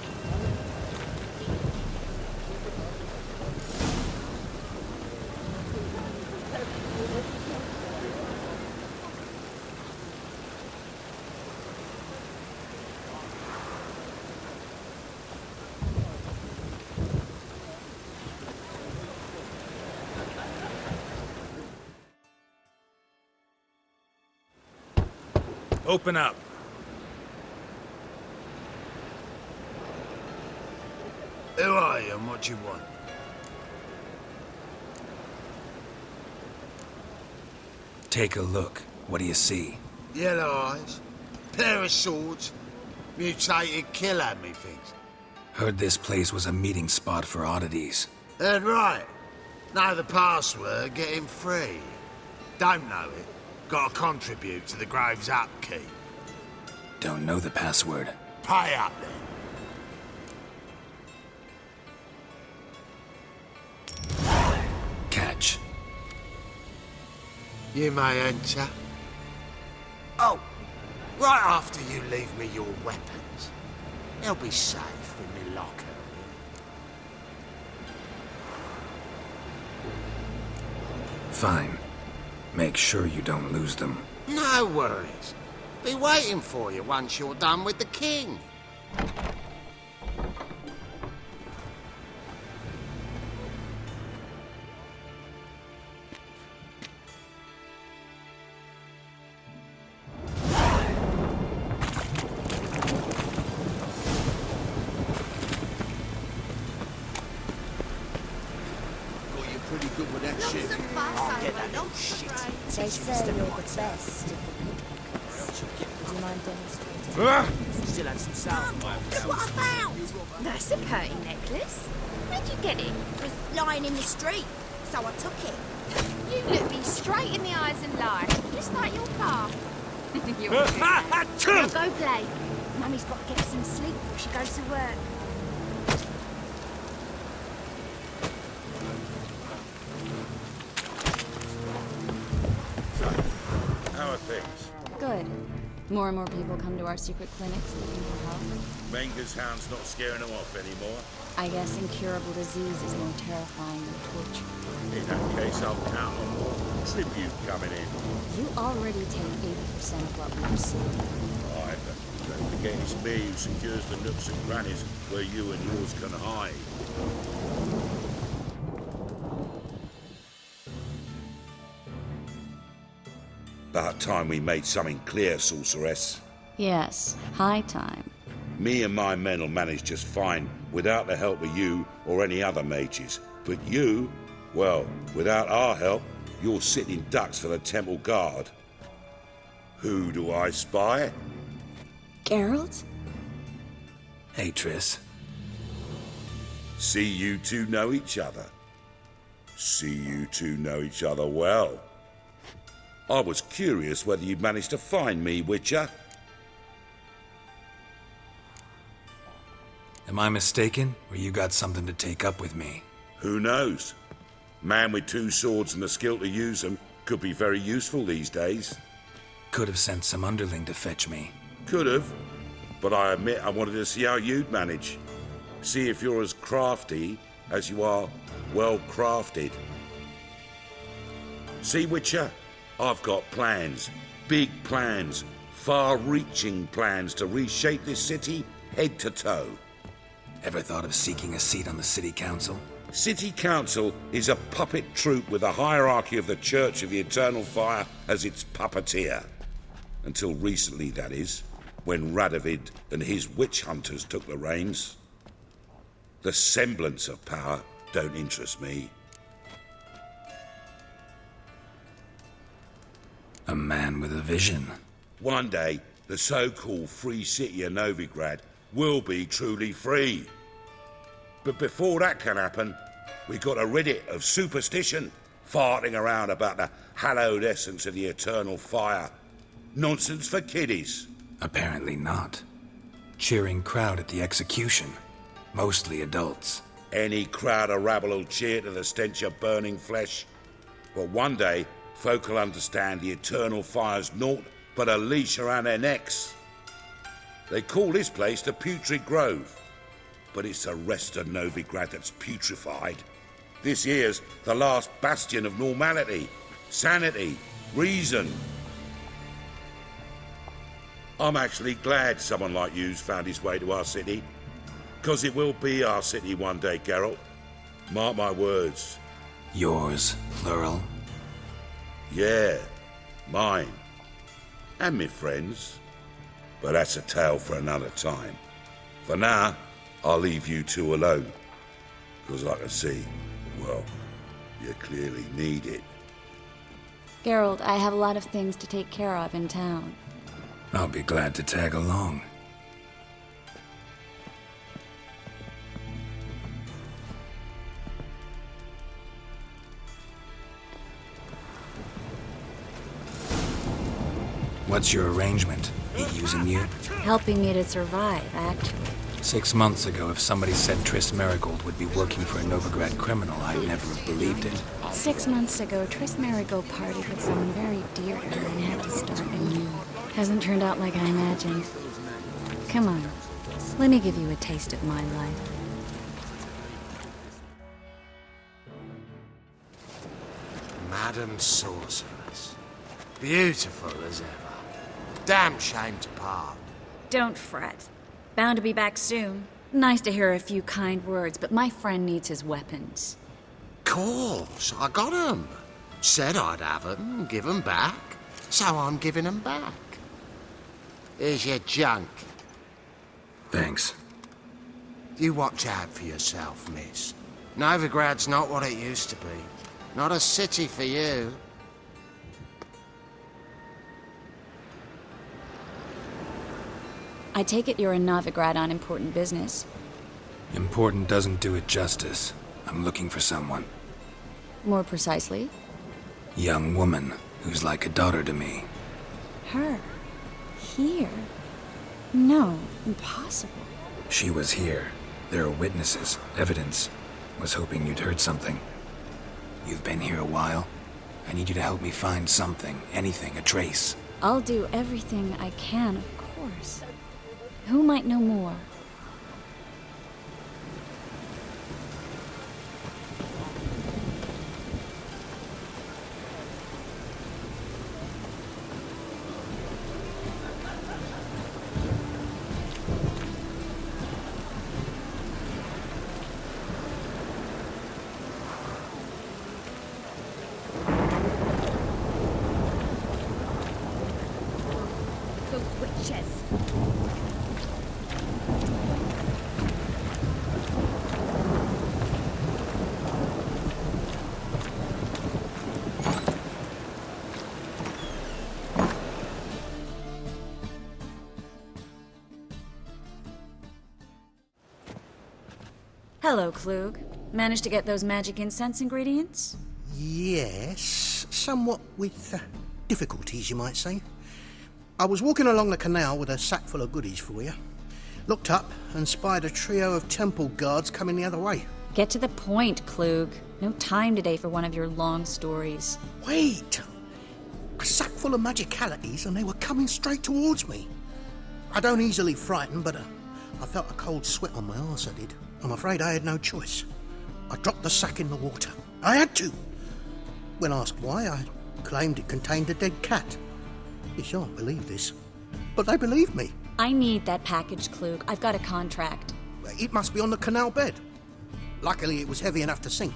Speaker 2: Open up.
Speaker 17: Who are you and what do you want?
Speaker 2: Take a look. What do you see?
Speaker 17: Yellow eyes, pair of swords, mutated killer, methinks.
Speaker 2: Heard this place was a meeting spot for oddities.
Speaker 17: Heard right. Know the password, get him free. Don't know it. Gotta contribute to the Grave's upkeep.
Speaker 2: Don't know the password.
Speaker 17: Pay up then.
Speaker 2: Catch.
Speaker 17: You may enter. Oh, right after you leave me your weapons. They'll be safe in my locker.
Speaker 2: Fine. Make sure you don't lose them.
Speaker 17: No worries. Be waiting for you once you're done with the king.
Speaker 13: Pretty good with that shit.
Speaker 14: Oh,
Speaker 13: get that old shit.
Speaker 14: They say you're the best of the pickpockets. Would you mind demonstrating?
Speaker 13: Still had some sound.
Speaker 14: Look what I found! That's a pretty necklace. Where'd you get it? It was lying in the street, so I took it. You look me straight in the eyes and lie, just like your pa. Now go play. Mummy's got to get some sleep before she goes to work.
Speaker 1: How are things?
Speaker 4: Good. More and more people come to our secret clinics looking for help.
Speaker 1: Menger's hound's not scaring them off anymore.
Speaker 4: I guess incurable disease is more terrifying than torture.
Speaker 1: In that case, I'll count on more tribute coming in.
Speaker 4: You already take 80% of what we receive.
Speaker 1: Right, but don't forget it's me who secures the nooks and crannies where you and yours can hide. About time we made something clear, sorceress.
Speaker 4: Yes, high time.
Speaker 1: Me and my men will manage just fine without the help of you or any other mages. But you, well, without our help, you're sitting ducks for the temple guard. Who do I spy?
Speaker 4: Geralt?
Speaker 2: Hey, Triss.
Speaker 1: See you two know each other. See you two know each other well. I was curious whether you'd managed to find me, Witcher.
Speaker 2: Am I mistaken, or you got something to take up with me?
Speaker 1: Who knows? Man with two swords and the skill to use them could be very useful these days.
Speaker 2: Could have sent some underling to fetch me.
Speaker 1: Could have, but I admit I wanted to see how you'd manage. See if you're as crafty as you are well crafted. See, Witcher? I've got plans. Big plans. Far-reaching plans to reshape this city head to toe.
Speaker 2: Ever thought of seeking a seat on the city council?
Speaker 1: City Council is a puppet troupe with the hierarchy of the Church of the Eternal Fire as its puppeteer. Until recently, that is, when Radovid and his witch hunters took the reins. The semblance of power don't interest me.
Speaker 2: A man with a vision.
Speaker 1: One day, the so-called free city of Novigrad will be truly free. But before that can happen, we got to rid it of superstition, farting around about the hallowed essence of the eternal fire. Nonsense for kiddies.
Speaker 2: Apparently not. Cheering crowd at the execution. Mostly adults.
Speaker 1: Any crowd of rabble will cheer to the stench of burning flesh. But one day, folk will understand the eternal fire's naught
Speaker 18: but a leash around their necks. They call this place the Putrid Grove, but it's the rest of Novigrad that's putrefied. This here's the last bastion of normality, sanity, reason. I'm actually glad someone like you's found his way to our city, because it will be our city one day, Geralt. Mark my words.
Speaker 2: Yours, plural?
Speaker 18: Yeah, mine. And me friends. But that's a tale for another time. For now, I'll leave you two alone. Because I can see, well, you clearly need it.
Speaker 19: Geralt, I have a lot of things to take care of in town.
Speaker 2: I'll be glad to tag along. What's your arrangement? He using you?
Speaker 19: Helping me to survive, actually.
Speaker 2: 6 months ago, if somebody said Triss Merigold would be working for a Novigrad criminal, I'd never have believed it.
Speaker 19: 6 months ago, Triss Merigold partied with someone very dear to her and had to start anew. Hasn't turned out like I imagined. Come on, let me give you a taste of my life.
Speaker 5: Madam Sorceress. Beautiful as ever. Damn shame to part.
Speaker 19: Don't fret. Bound to be back soon. Nice to hear a few kind words, but my friend needs his weapons.
Speaker 5: Course, I got 'em. Said I'd have 'em, give 'em back. So I'm giving 'em back. Here's your junk.
Speaker 2: Thanks.
Speaker 5: You watch out for yourself, miss. Novigrad's not what it used to be. Not a city for you.
Speaker 19: I take it you're in Novigrad on important business.
Speaker 2: Important doesn't do it justice. I'm looking for someone.
Speaker 19: More precisely?
Speaker 2: Young woman who's like a daughter to me.
Speaker 19: Her? Here? No, impossible.
Speaker 2: She was here. There are witnesses, evidence. Was hoping you'd heard something. You've been here a while. I need you to help me find something, anything, a trace.
Speaker 19: I'll do everything I can, of course. Who might know more? Hello, Klug. Managed to get those magic incense ingredients?
Speaker 20: Yes, somewhat with difficulties, you might say. I was walking along the canal with a sack full of goodies for you. Looked up and spied a trio of temple guards coming the other way.
Speaker 19: Get to the point, Klug. No time today for one of your long stories.
Speaker 20: Wait! A sack full of magicalities and they were coming straight towards me. I don't easily frighten, but I felt a cold sweat on my arse, I did. I'm afraid I had no choice. I dropped the sack in the water. I had to. When asked why, I claimed it contained a dead cat. You shan't believe this, but they believed me.
Speaker 19: I need that package, Klug. I've got a contract.
Speaker 20: It must be on the canal bed. Luckily, it was heavy enough to sink.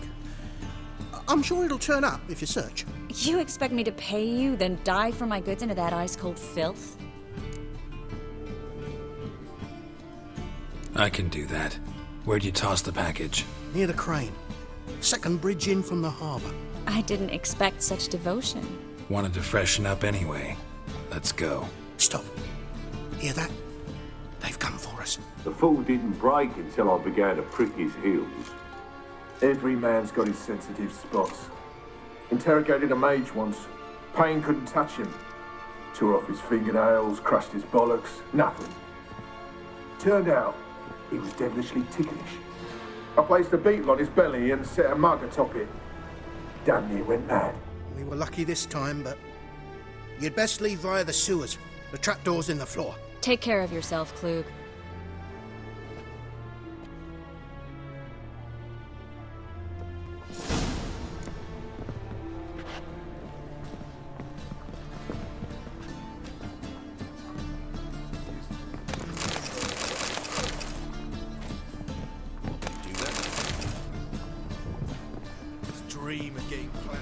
Speaker 20: I'm sure it'll turn up if you search.
Speaker 19: You expect me to pay you, then dive for my goods into that ice-cold filth?
Speaker 2: I can do that. Where'd you toss the package?
Speaker 20: Near the crane. Second bridge in from the harbour.
Speaker 19: I didn't expect such devotion.
Speaker 2: Wanted to freshen up anyway. Let's go.
Speaker 20: Stop. Hear that? They've come for us.
Speaker 21: The fall didn't break until I began to prick his heels. Every man's got his sensitive spots. Interrogated a mage once. Pain couldn't touch him. Tore off his fingernails, crushed his bollocks, nothing. Turned out, he was devilishly ticklish. I placed a beetle on his belly and set a mug atop it. Damn near went mad.
Speaker 20: We were lucky this time, but You'd best leave via the sewers. The trapdoor's in the floor.
Speaker 19: Take care of yourself, Klug.
Speaker 13: Dream of getting plowed.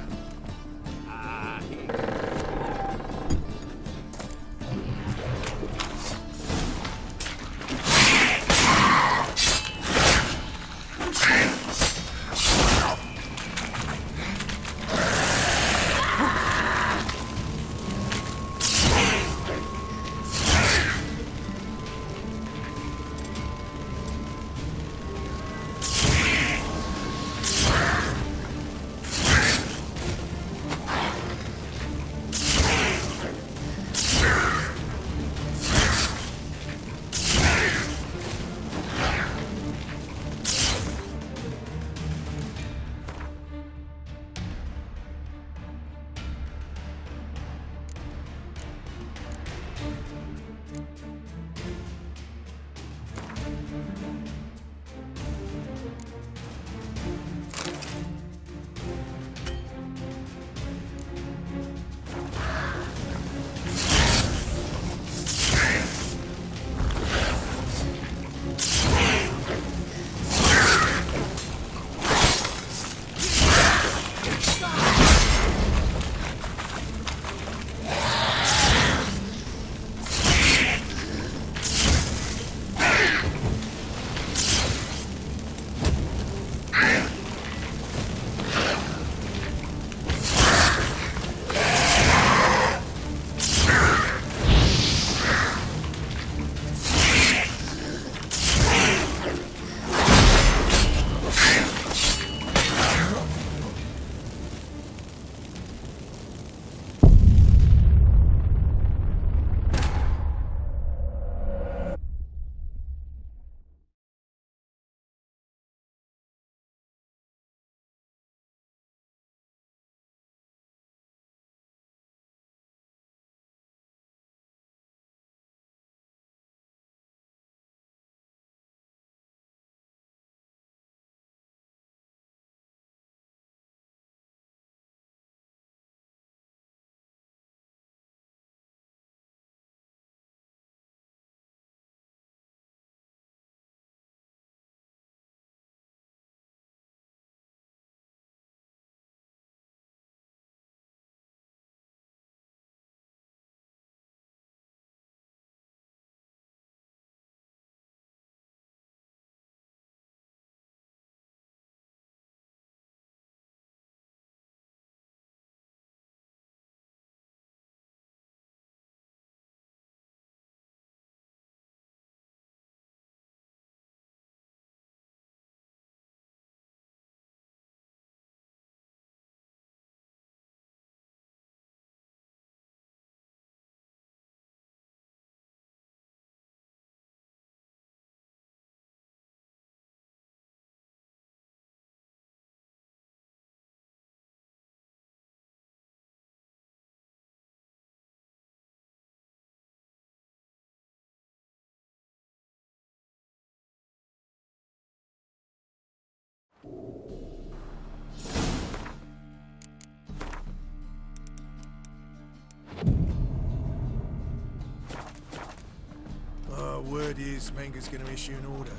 Speaker 13: Ah, word is Menger's going to issue an order.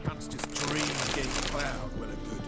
Speaker 13: Cunts just dream of getting plowed, well and good.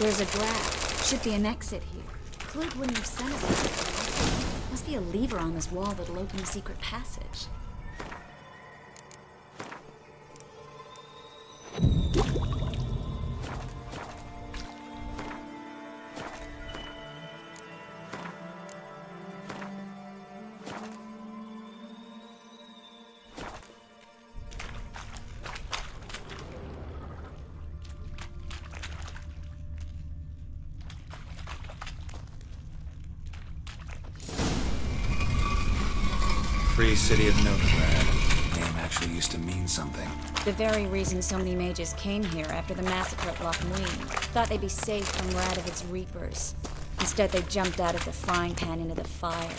Speaker 19: There's a grab. Should be an exit here. Klug wouldn't have sent us there. Must be a lever on this wall that'll open a secret passage.
Speaker 2: Free City of Novigrad. Name actually used to mean something.
Speaker 19: The very reason so many mages came here after the massacre at Loch Muin. Thought they'd be safe from Radovid's reapers. Instead, they jumped out of the frying pan into the fire.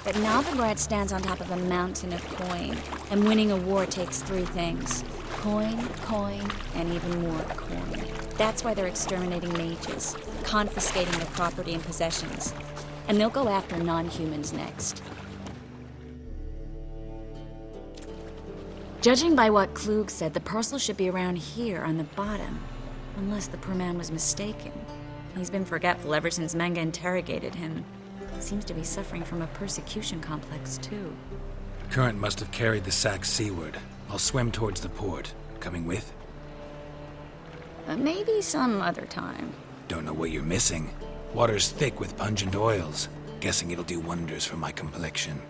Speaker 19: But Novigrad stands on top of a mountain of coin, and winning a war takes three things. Coin, coin, and even more coin. That's why they're exterminating mages, confiscating their property and possessions. And they'll go after non-humans next. Judging by what Klug said, the parcel should be around here on the bottom. Unless the poor man was mistaken. He's been forgetful ever since Manga interrogated him. Seems to be suffering from a persecution complex, too.
Speaker 2: Current must have carried the sack seaward. I'll swim towards the port. Coming with?
Speaker 19: Maybe some other time.
Speaker 2: Don't know what you're missing. Water's thick with pungent oils. Guessing it'll do wonders for my complexion.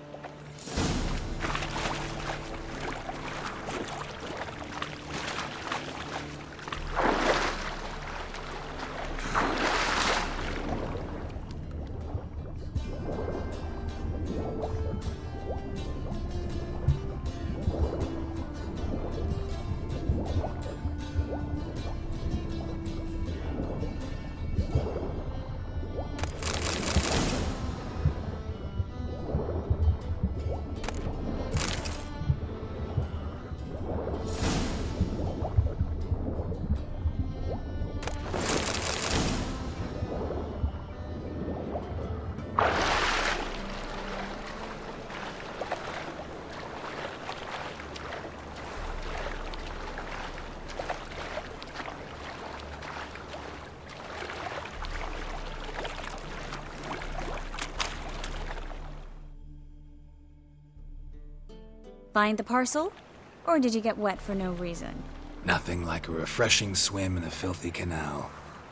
Speaker 19: Find the parcel? Or did you get wet for no reason?
Speaker 2: Nothing like a refreshing swim in a filthy canal.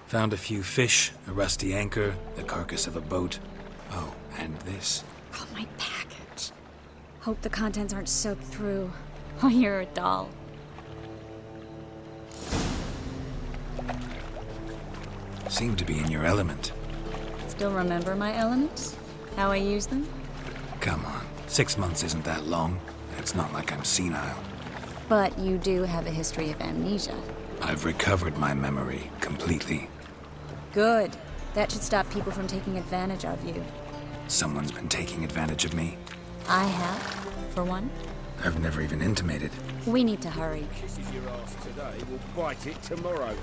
Speaker 2: Found a few fish, a rusty anchor, the carcass of a boat. Oh, and this.
Speaker 19: Oh, my package. Hope the contents aren't soaked through. Oh, you're a doll.
Speaker 2: Seem to be in your element.
Speaker 19: Still remember my elements? How I use them?
Speaker 2: Come on, 6 months isn't that long. It's not like I'm senile.
Speaker 19: But you do have a history of amnesia.
Speaker 2: I've recovered my memory completely.
Speaker 19: Good. That should stop people from taking advantage of you.
Speaker 2: Someone's been taking advantage of me.
Speaker 19: I have, for one.
Speaker 2: I've never even intimated.
Speaker 19: We need to hurry.
Speaker 11: Kisses your ass today, we'll bite it tomorrow.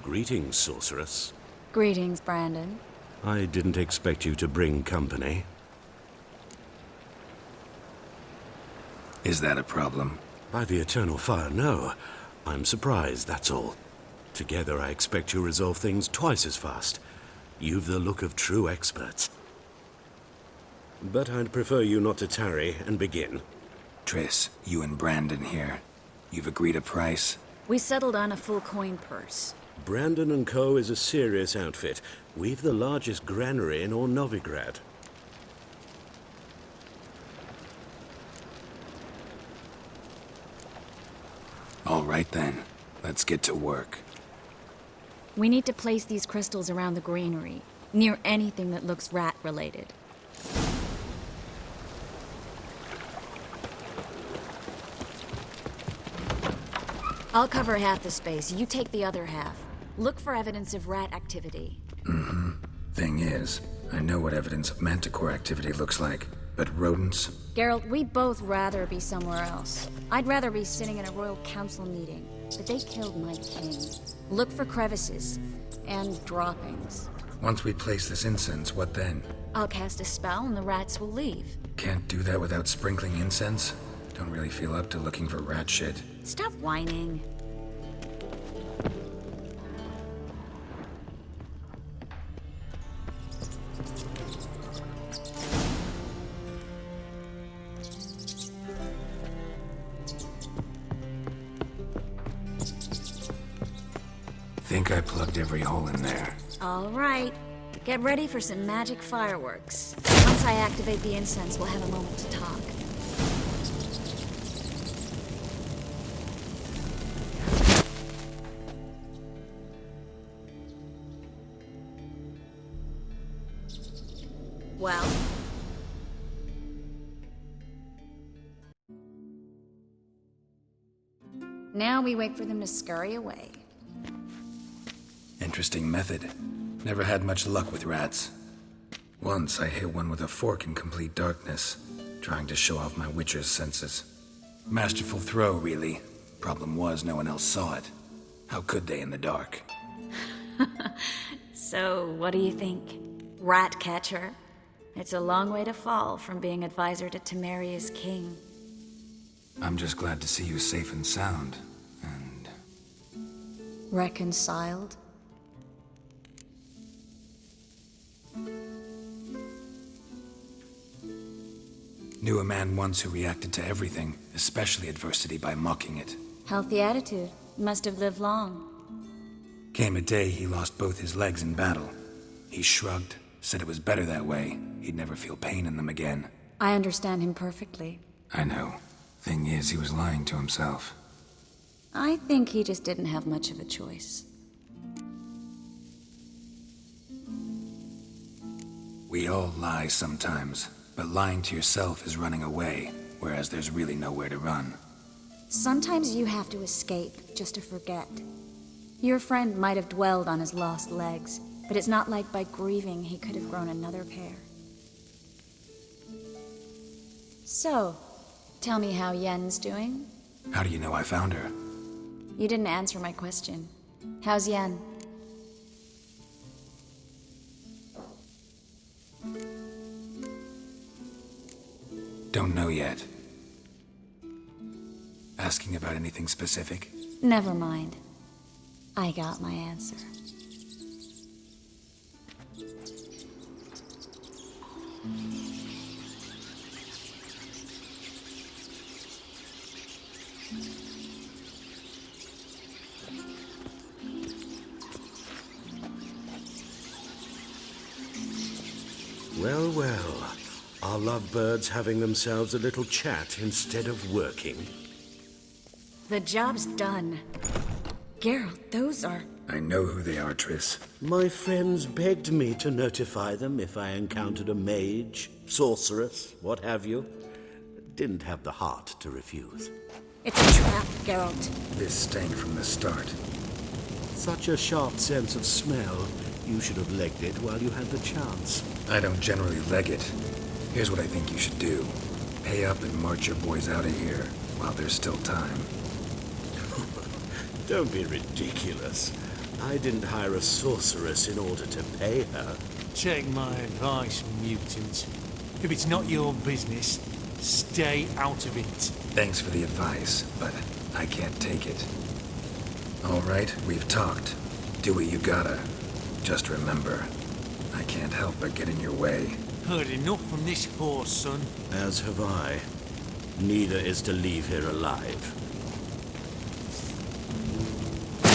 Speaker 8: Greetings, sorceress.
Speaker 19: Greetings, Brandon.
Speaker 8: I didn't expect you to bring company.
Speaker 2: Is that a problem?
Speaker 8: By the eternal fire, no. I'm surprised, that's all. Together, I expect you resolve things twice as fast. You've the look of true experts. But I'd prefer you not to tarry and begin.
Speaker 2: Triss, you and Brandon here. You've agreed a price?
Speaker 19: We settled on a full coin purse.
Speaker 8: Brandon & Co. is a serious outfit. We've the largest granary in all Novigrad.
Speaker 2: All right then. Let's get to work.
Speaker 19: We need to place these crystals around the granary, near anything that looks rat-related. I'll cover half the space, you take the other half. Look for evidence of rat activity.
Speaker 2: Mm-hmm. Thing is, I know what evidence of manticore activity looks like. But rodents?
Speaker 19: Geralt, we'd both rather be somewhere else. I'd rather be sitting in a royal council meeting, but they killed my king. Look for crevices and droppings.
Speaker 2: Once we place this incense, what then?
Speaker 19: I'll cast a spell and the rats will leave.
Speaker 2: Can't do that without sprinkling incense? Don't really feel up to looking for rat shit.
Speaker 19: Stop whining.
Speaker 2: Think I plugged every hole in there.
Speaker 19: All right. Get ready for some magic fireworks. Once I activate the incense, we'll have a moment to talk. Well? Now we wait for them to scurry away.
Speaker 2: Interesting method. Never had much luck with rats. Once I hit one with a fork in complete darkness, trying to show off my witcher's senses. Masterful throw, really. Problem was, no one else saw it. How could they in the dark?
Speaker 19: So, what do you think? Rat catcher? It's a long way to fall from being advisor to Temeria's king.
Speaker 2: I'm just glad to see you safe and sound, and...
Speaker 19: Reconciled?
Speaker 2: Knew a man once who reacted to everything, especially adversity, by mocking it.
Speaker 19: Healthy attitude. Must have lived long.
Speaker 2: Came a day he lost both his legs in battle. He shrugged, said it was better that way. He'd never feel pain in them again.
Speaker 19: I understand him perfectly.
Speaker 2: I know. Thing is, he was lying to himself.
Speaker 19: I think he just didn't have much of a choice.
Speaker 2: We all lie sometimes, but lying to yourself is running away, whereas there's really nowhere to run.
Speaker 19: Sometimes you have to escape just to forget. Your friend might have dwelled on his lost legs, but it's not like by grieving he could have grown another pair. So, tell me how Yen's doing?
Speaker 2: How do you know I found her?
Speaker 19: You didn't answer my question. How's Yen?
Speaker 2: Don't know yet. Asking about anything specific?
Speaker 19: Never mind. I got my answer.
Speaker 8: Well, well. Are lovebirds having themselves a little chat instead of working?
Speaker 19: The job's done. Geralt, those are...
Speaker 2: I know who they are, Triss.
Speaker 8: My friends begged me to notify them if I encountered a mage, sorceress, what have you. Didn't have the heart to refuse.
Speaker 19: It's a trap, Geralt.
Speaker 2: This stank from the start.
Speaker 8: Such a sharp sense of smell. You should have legged it while you had the chance.
Speaker 2: I don't generally leg it. Here's what I think you should do. Pay up and march your boys out of here while there's still time.
Speaker 8: Don't be ridiculous. I didn't hire a sorceress in order to pay her.
Speaker 6: Take my advice, mutant. If it's not your business, stay out of it.
Speaker 2: Thanks for the advice, but I can't take it. All right, we've talked. Do what you gotta. Just remember, I can't help but get in your way.
Speaker 6: Heard enough from this horse, son.
Speaker 8: As have I. Neither is to leave here alive.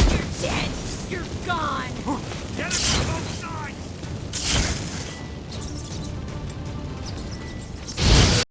Speaker 14: You're dead! You're gone!
Speaker 11: Get him,